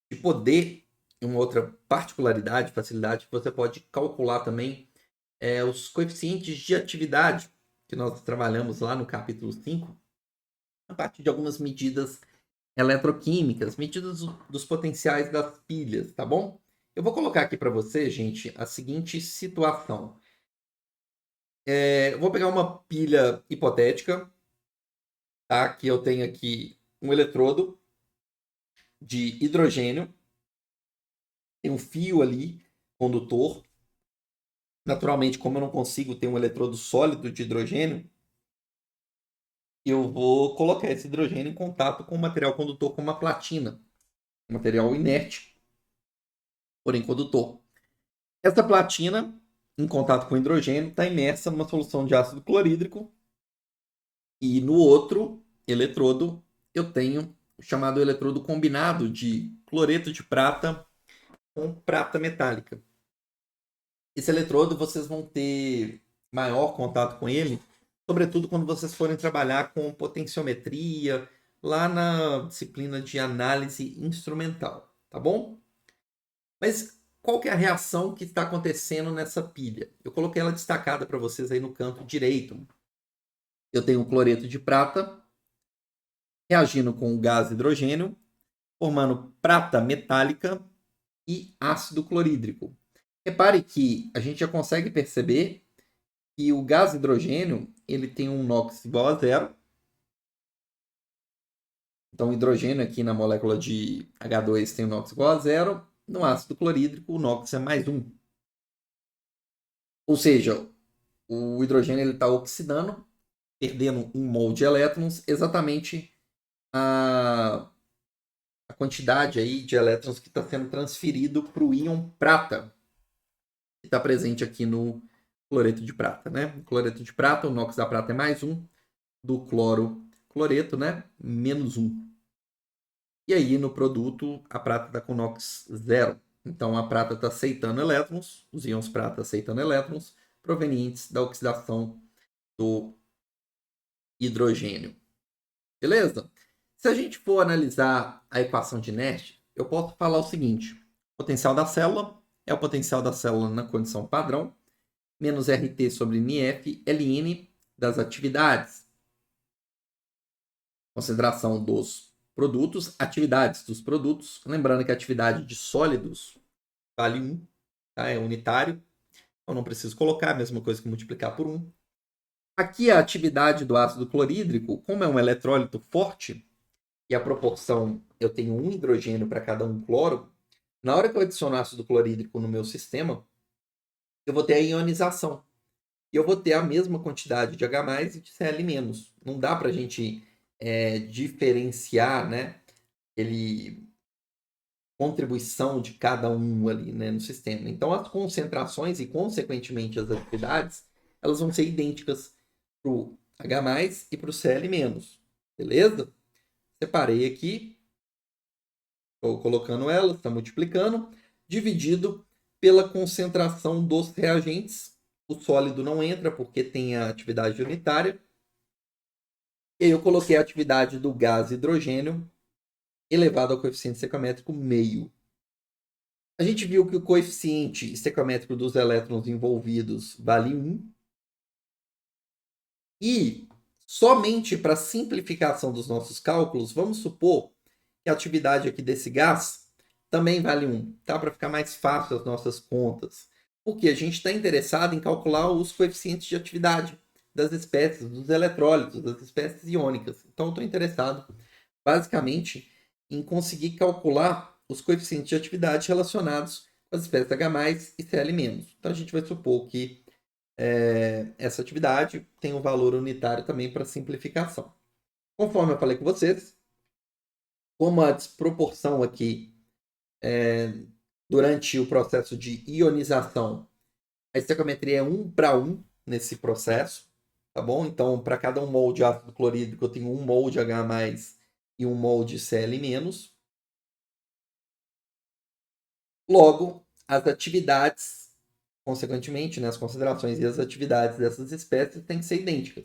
Speaker 1: de poder, uma outra particularidade, facilidade, que você pode calcular também os coeficientes de atividade que nós trabalhamos lá no capítulo 5, a partir de algumas medidas eletroquímicas, medidas dos potenciais das pilhas, tá bom? Eu vou colocar aqui para você, gente, a seguinte situação. Eu vou pegar uma pilha hipotética, tá? Que eu tenho aqui um eletrodo de hidrogênio, tem um fio ali, condutor. Naturalmente, como eu não consigo ter um eletrodo sólido de hidrogênio, eu vou colocar esse hidrogênio em contato com o material condutor, com uma platina, um material inerte, porém condutor. Essa platina, em contato com o hidrogênio, está imersa numa solução de ácido clorídrico, e no outro eletrodo eu tenho o chamado eletrodo combinado de cloreto de prata com prata metálica. Esse eletrodo vocês vão ter maior contato com ele, sobretudo quando vocês forem trabalhar com potenciometria, lá na disciplina de análise instrumental, tá bom? Mas qual que é a reação que está acontecendo nessa pilha? Eu coloquei ela destacada para vocês aí no canto direito. Eu tenho o cloreto de prata reagindo com o gás hidrogênio, formando prata metálica e ácido clorídrico. Repare que a gente já consegue perceber que o gás hidrogênio ele tem um NOx igual a zero. Então, o hidrogênio aqui na molécula de H2 tem um NOx igual a zero. No ácido clorídrico, o NOx é mais 1. Ou seja, o hidrogênio está oxidando, perdendo 1 mol de elétrons, exatamente a quantidade aí de elétrons que está sendo transferido para o íon prata, que está presente aqui no cloreto de prata. Né? No cloreto de prata, o NOx da prata é mais 1, do cloreto, né? menos 1. E aí, no produto, a prata está com NOx zero. Então, a prata está aceitando elétrons, os íons prata aceitando elétrons, provenientes da oxidação do hidrogênio. Beleza? Se a gente for analisar a equação de Nash, eu posso falar o seguinte: o potencial da célula é o potencial da célula na condição padrão, menos RT sobre NF, Ln das atividades. Consideração dos produtos, atividades dos produtos. Lembrando que a atividade de sólidos vale 1, tá? É unitário. Então não preciso colocar, a mesma coisa que multiplicar por 1. Aqui a atividade do ácido clorídrico, como é um eletrólito forte, e a proporção, eu tenho um hidrogênio para cada um cloro, na hora que eu adicionar ácido clorídrico no meu sistema, eu vou ter a ionização. E eu vou ter a mesma quantidade de H+, e de Cl-. Não dá para a gente diferenciar, né, contribuição de cada um ali, né, no sistema. Então, as concentrações e, consequentemente, as atividades, elas vão ser idênticas para o H+, e para o Cl-. Beleza? Separei aqui, estou colocando elas, está multiplicando, dividido pela concentração dos reagentes. O sólido não entra porque tem a atividade unitária. E aí eu coloquei a atividade do gás hidrogênio elevado ao coeficiente estequiométrico meio. A gente viu que o coeficiente estequiométrico dos elétrons envolvidos vale 1. E somente para simplificação dos nossos cálculos, vamos supor que a atividade aqui desse gás também vale 1, tá? Para ficar mais fácil as nossas contas. Porque a gente está interessado em calcular os coeficientes de atividade das espécies, dos eletrólitos, das espécies iônicas. Então, eu estou interessado, basicamente, em conseguir calcular os coeficientes de atividade relacionados com as espécies H+, e Cl-. Então, a gente vai supor que essa atividade tem um valor unitário também para simplificação. Conforme eu falei com vocês, como a desproporção aqui durante o processo de ionização, a estequiometria é 1:1 nesse processo, tá bom? Então, para cada 1 mol de ácido clorídrico, eu tenho 1 mol de H+ e 1 mol de Cl-. Logo, as atividades, consequentemente, né, as considerações e as atividades dessas espécies têm que ser idênticas.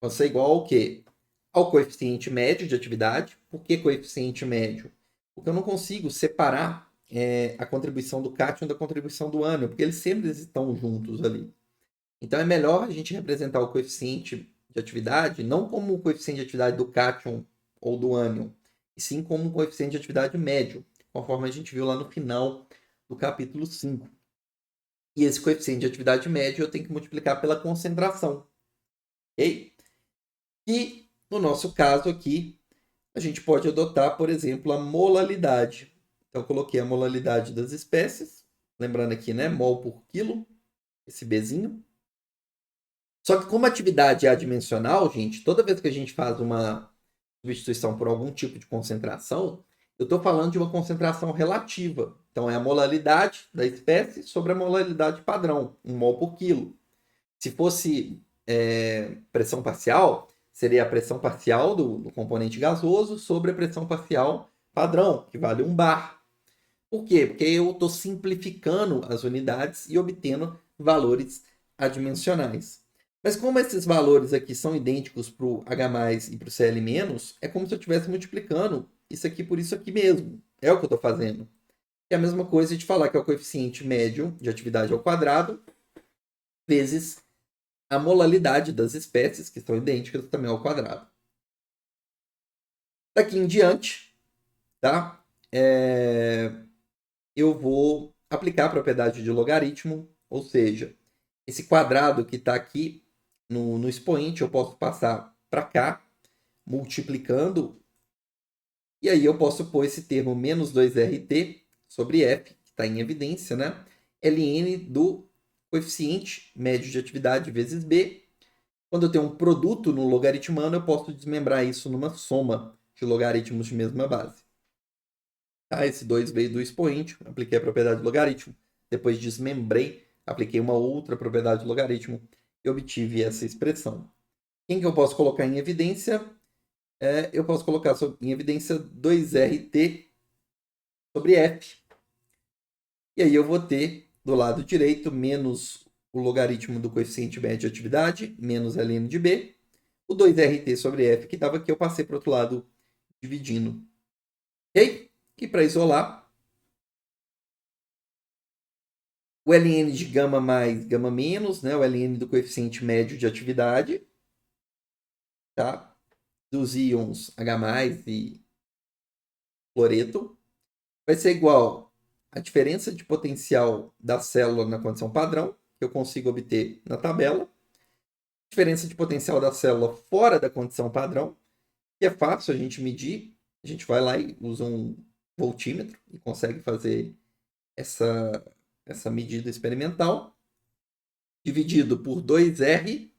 Speaker 1: Vão ser igual ao quê? Ao coeficiente médio de atividade. Por que coeficiente médio? Porque eu não consigo separar a contribuição do cátion da contribuição do ânion, porque eles sempre estão juntos ali. Então é melhor a gente representar o coeficiente de atividade não como o coeficiente de atividade do cátion ou do ânion, e sim como um coeficiente de atividade médio, conforme a gente viu lá no final do capítulo 5. E esse coeficiente de atividade médio eu tenho que multiplicar pela concentração. Ok? E, no nosso caso aqui, a gente pode adotar, por exemplo, a molalidade. Então, eu coloquei a molalidade das espécies. Lembrando aqui, né? Mol por quilo, esse Bzinho. Só que como a atividade é adimensional, gente, toda vez que a gente faz uma substituição por algum tipo de concentração, eu estou falando de uma concentração relativa. Então, é a molalidade da espécie sobre a molalidade padrão, 1 mol por quilo. Se fosse pressão parcial, seria a pressão parcial do componente gasoso sobre a pressão parcial padrão, que vale 1 bar. Por quê? Porque eu estou simplificando as unidades e obtendo valores adimensionais. Mas como esses valores aqui são idênticos para o H+ e para o Cl-, é como se eu estivesse multiplicando isso aqui por isso aqui mesmo. É o que eu estou fazendo. É a mesma coisa de falar que é o coeficiente médio de atividade ao quadrado vezes a molalidade das espécies, que são idênticas também ao quadrado. Daqui em diante, tá? Eu vou aplicar a propriedade de logaritmo, ou seja, esse quadrado que está aqui no expoente, eu posso passar para cá, multiplicando, e aí eu posso pôr esse termo menos 2RT sobre F, que está em evidência, né? Ln do coeficiente médio de atividade vezes B. Quando eu tenho um produto no logaritmano, eu posso desmembrar isso numa soma de logaritmos de mesma base. Tá? Esse 2 veio do expoente, apliquei a propriedade de logaritmo, depois desmembrei, apliquei uma outra propriedade de logaritmo e obtive essa expressão. Quem que eu posso colocar em evidência? Eu posso colocar em evidência 2RT sobre F. E aí eu vou ter do lado direito menos o logaritmo do coeficiente médio de atividade, menos ln de B. O 2RT sobre F que estava aqui, eu passei para o outro lado dividindo. Ok? E para isolar, o ln de gama mais gama menos, né? O ln do coeficiente médio de atividade. Tá? dos íons H+, e fluoreto vai ser igual à diferença de potencial da célula na condição padrão, que eu consigo obter na tabela, diferença de potencial da célula fora da condição padrão, que é fácil a gente medir. A gente vai lá e usa um voltímetro e consegue fazer essa medida experimental, dividido por 2R.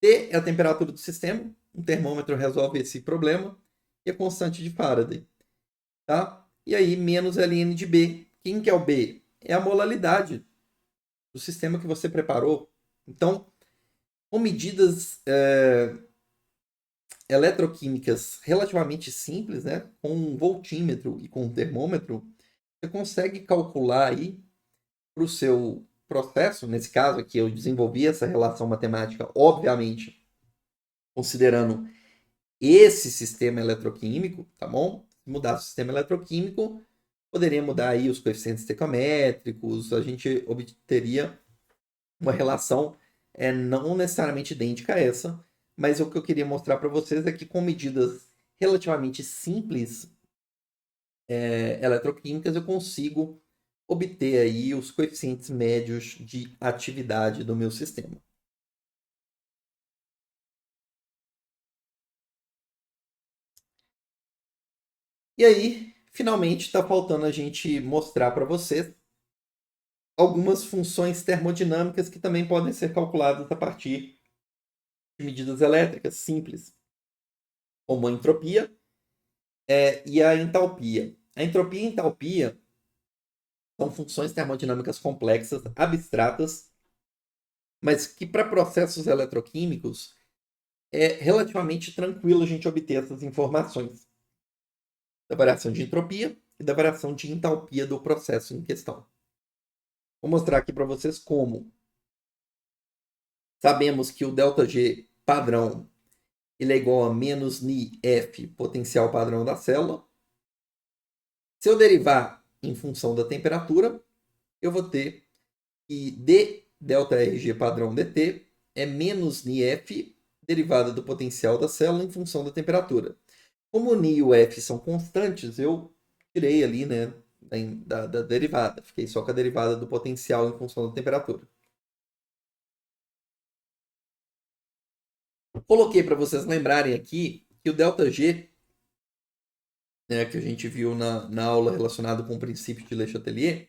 Speaker 1: T é a temperatura do sistema, um termômetro resolve esse problema, e a constante de Faraday. Tá? E aí, menos ln de B. Quem que é o B? É a molalidade do sistema que você preparou. Então, com medidas eletroquímicas relativamente simples, né? Com um voltímetro e com um termômetro, você consegue calcular aí para o seu processo. Nesse caso aqui, eu desenvolvi essa relação matemática, obviamente, considerando esse sistema eletroquímico, tá bom? Se mudar o sistema eletroquímico, poderia mudar aí os coeficientes estequiométricos, a gente obteria uma relação não necessariamente idêntica a essa, mas o que eu queria mostrar para vocês é que com medidas relativamente simples eletroquímicas eu consigo obter aí os coeficientes médios de atividade do meu sistema. E aí, finalmente, está faltando a gente mostrar para vocês algumas funções termodinâmicas que também podem ser calculadas a partir de medidas elétricas simples, como a entropia e a entalpia. A entropia e a entalpia são funções termodinâmicas complexas, abstratas, mas que para processos eletroquímicos é relativamente tranquilo a gente obter essas informações da variação de entropia e da variação de entalpia do processo em questão. Vou mostrar aqui para vocês como. Sabemos que o ΔG padrão ele é igual a menos NiF, potencial padrão da célula. Se eu derivar em função da temperatura, eu vou ter que dΔRG padrão dt é menos NiF derivada do potencial da célula em função da temperatura. Como o Ni e o F são constantes, eu tirei ali, né, da derivada. Fiquei só com a derivada do potencial em função da temperatura. Coloquei para vocês lembrarem aqui que o ΔG, né, que a gente viu na aula relacionada com o princípio de Le Chatelier,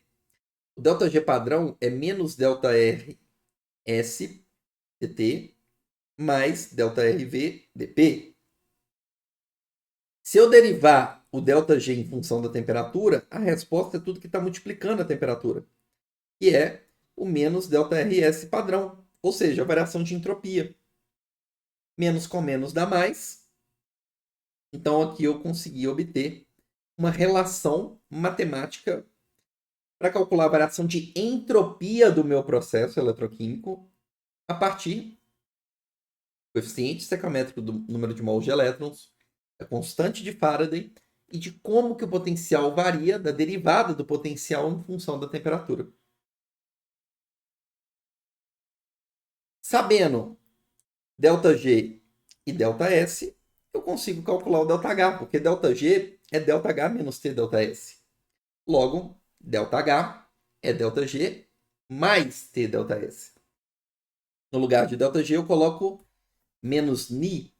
Speaker 1: o ΔG padrão é menos ΔRS dt mais ΔRV dP. Se eu derivar o ΔG em função da temperatura, a resposta é tudo que está multiplicando a temperatura, que é o menos ΔRS padrão, ou seja, a variação de entropia. Menos com menos dá mais. Então aqui eu consegui obter uma relação matemática para calcular a variação de entropia do meu processo eletroquímico a partir do coeficiente estequiométrico do número de mols de elétrons, a constante de Faraday e de como que o potencial varia da derivada do potencial em função da temperatura. Sabendo ΔG e ΔS, eu consigo calcular o ΔH, porque ΔG é ΔH menos T ΔS. Logo, ΔH é ΔG mais T ΔS. No lugar de ΔG, eu coloco menos Ni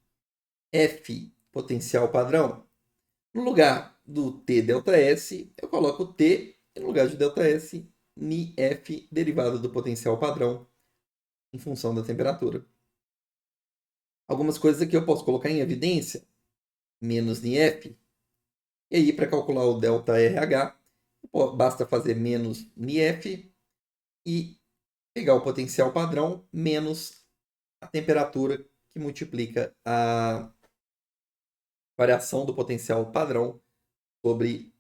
Speaker 1: F potencial padrão. No lugar do T ΔS, eu coloco T, e no lugar de ΔS, Ni F derivada do potencial padrão em função da temperatura. Algumas coisas aqui eu posso colocar em evidência, menos NiF. E aí, para calcular o ΔRH, basta fazer menos NiF e pegar o potencial padrão menos a temperatura, que multiplica a variação do potencial padrão sobre,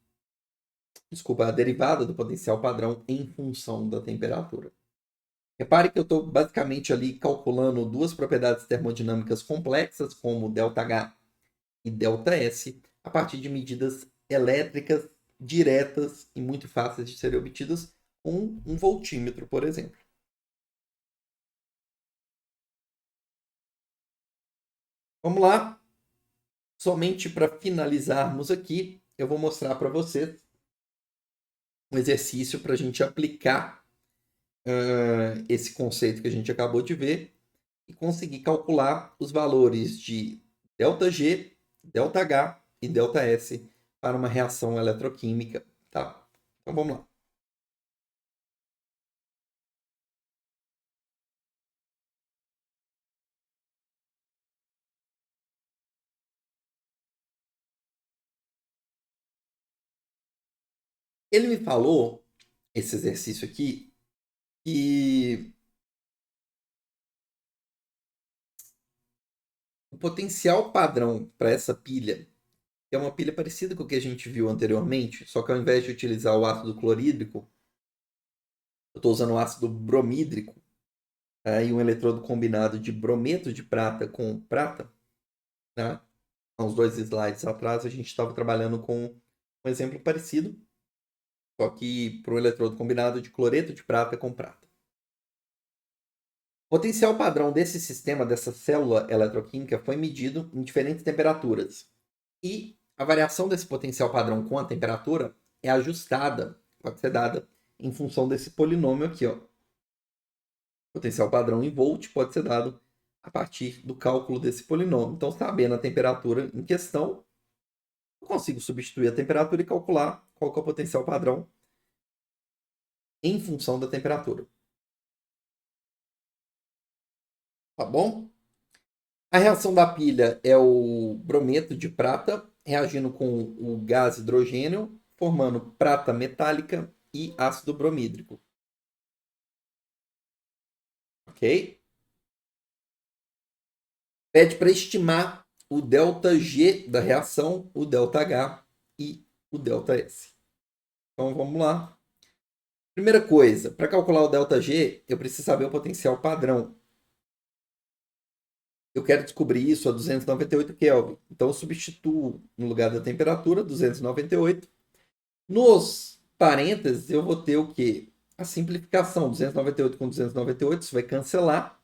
Speaker 1: a derivada do potencial padrão em função da temperatura. Repare que eu estou basicamente ali calculando duas propriedades termodinâmicas complexas, como ΔH e ΔS, a partir de medidas elétricas diretas e muito fáceis de serem obtidas com um voltímetro, por exemplo. Vamos lá. Somente para finalizarmos aqui, eu vou mostrar para vocês um exercício para a gente aplicar esse conceito que a gente acabou de ver e conseguir calcular os valores de ΔG, ΔH e ΔS para uma reação eletroquímica, tá? Então vamos lá. Ele me falou, esse exercício aqui, que o potencial padrão para essa pilha, que é uma pilha parecida com o que a gente viu anteriormente, só que ao invés de utilizar o ácido clorídrico, eu estou usando o ácido bromídrico, e um eletrodo combinado de brometo de prata com prata, né? Há uns 2 slides atrás a gente estava trabalhando com um exemplo parecido, só que para um eletrodo combinado de cloreto de prata com prata. O potencial padrão desse sistema, dessa célula eletroquímica, foi medido em diferentes temperaturas. E a variação desse potencial padrão com a temperatura é ajustada, pode ser dada em função desse polinômio aqui, ó. O potencial padrão em volt pode ser dado a partir do cálculo desse polinômio. Então, sabendo a temperatura em questão, eu consigo substituir a temperatura e calcular qual que é o potencial padrão em função da temperatura. Tá bom? A reação da pilha é o brometo de prata reagindo com o gás hidrogênio, formando prata metálica e ácido bromídrico. Ok? Pede para estimar o ΔG da reação, o ΔH e o ΔS. Então vamos lá. Primeira coisa, para calcular o ΔG, eu preciso saber o potencial padrão. Eu quero descobrir isso a 298 Kelvin. Então eu substituo no lugar da temperatura 298. Nos parênteses eu vou ter o quê? A simplificação, 298 com 298, isso vai cancelar.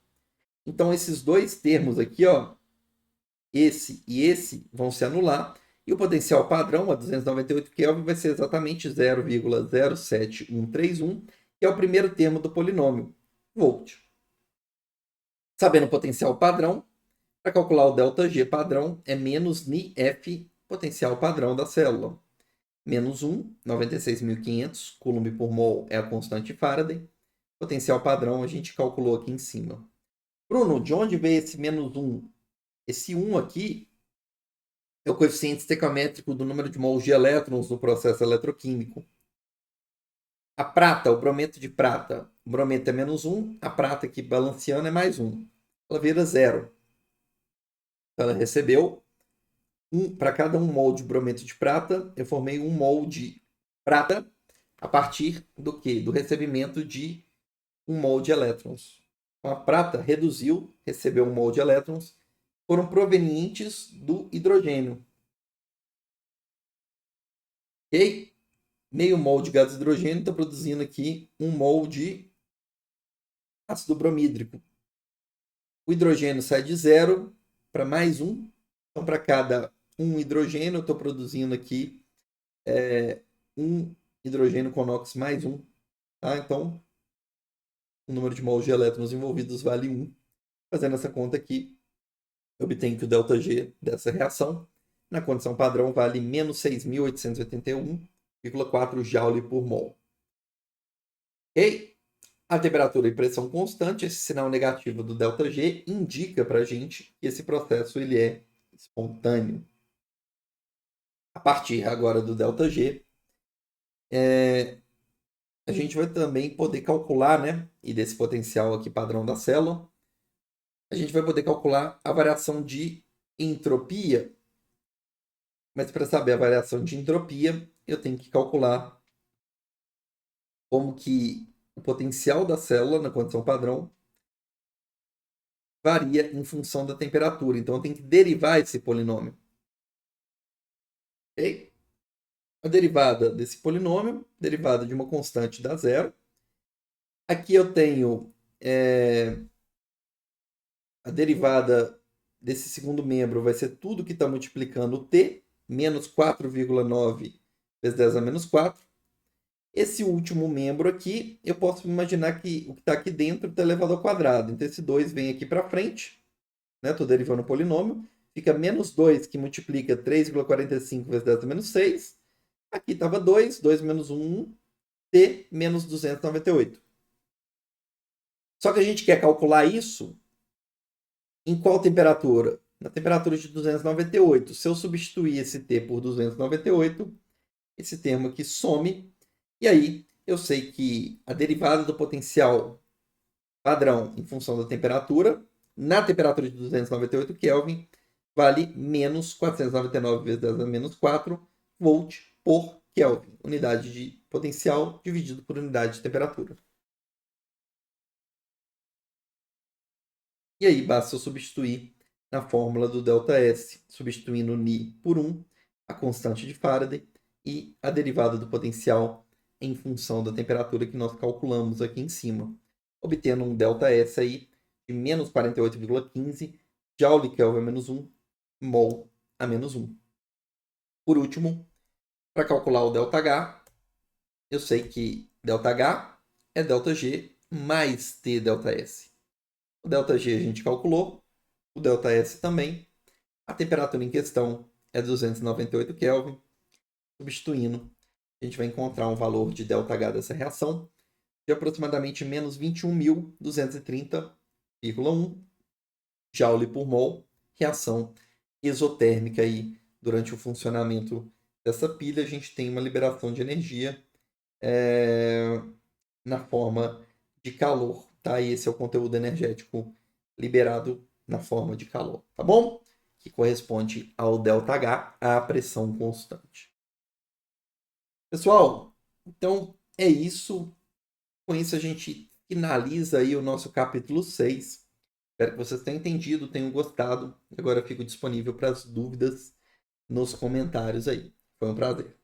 Speaker 1: Então esses dois termos aqui, ó, esse e esse vão se anular. E o potencial padrão, a 298 Kelvin, vai ser exatamente 0,07131, que é o primeiro termo do polinômio, volt. Sabendo o potencial padrão, para calcular o ΔG padrão, é menos NiF, potencial padrão da célula. Menos 1, 96.500 coulomb por mol é a constante Faraday. Potencial padrão a gente calculou aqui em cima. Bruno, de onde veio esse menos 1? Esse 1 aqui é o coeficiente estequiométrico do número de mols de elétrons no processo eletroquímico. A prata, o brometo de prata, o brometo é menos 1, a prata aqui balanceando é mais 1. Ela vira 0. Ela recebeu para cada 1 mol de brometo de prata, eu formei 1 mol de prata a partir do quê? Do recebimento de 1 mol de elétrons. Então, a prata reduziu, recebeu 1 mol de elétrons, foram provenientes do hidrogênio. Ok? Meio mol de gás hidrogênio está produzindo aqui 1 mol de ácido bromídrico. O hidrogênio sai de 0 para mais 1. Então, para cada 1 hidrogênio, eu estou produzindo aqui 1 hidrogênio com NOx mais 1. Tá? Então, o número de mols de elétrons envolvidos vale 1. Fazendo essa conta aqui, eu obtenho que o ΔG dessa reação, na condição padrão, vale menos 6.881,4 Joule por mol. Ok? A temperatura e pressão constante, esse sinal negativo do ΔG, indica para a gente que esse processo ele é espontâneo. A partir agora do ΔG, a gente vai também poder calcular, né? E desse potencial aqui padrão da célula, a gente vai poder calcular a variação de entropia. Mas para saber a variação de entropia, eu tenho que calcular como que o potencial da célula na condição padrão varia em função da temperatura. Então eu tenho que derivar esse polinômio. Okay? A derivada desse polinômio, derivada de uma constante dá zero. Aqui eu tenho a derivada desse segundo membro vai ser tudo que está multiplicando o T, menos 4,9 vezes 10 a menos 4. Esse último membro aqui, eu posso imaginar que o que está aqui dentro está elevado ao quadrado. Então, esse 2 vem aqui para frente, né? Estou derivando o polinômio. Fica menos 2, que multiplica 3,45 vezes 10 a menos 6. Aqui estava 2, 2 menos 1, T menos 298. Só que a gente quer calcular isso em qual temperatura? Na temperatura de 298. Se eu substituir esse T por 298, esse termo aqui some. E aí eu sei que a derivada do potencial padrão em função da temperatura, na temperatura de 298 Kelvin, vale menos 499 vezes 10 a menos 4 volt por Kelvin. Unidade de potencial dividido por unidade de temperatura. E aí basta eu substituir na fórmula do ΔS, substituindo Ni por 1, a constante de Faraday, e a derivada do potencial em função da temperatura que nós calculamos aqui em cima, obtendo um ΔS aí de menos 48,15 Joule Kelvin a menos 1, mol a menos 1. Por último, para calcular o ΔH, eu sei que ΔH é ΔG mais T ΔS. O ΔG a gente calculou, o ΔS também. A temperatura em questão é 298 Kelvin. Substituindo, a gente vai encontrar um valor de ΔH dessa reação de aproximadamente menos 21.230,1 Joule por mol. Reação exotérmica aí durante o funcionamento dessa pilha. A gente tem uma liberação de energia na forma de calor. Tá? E esse é o conteúdo energético liberado na forma de calor, tá bom? Que corresponde ao ΔH, a pressão constante. Pessoal, então é isso. Com isso a gente finaliza aí o nosso capítulo 6. Espero que vocês tenham entendido, tenham gostado. Agora eu fico disponível para as dúvidas nos comentários aí. Foi um prazer.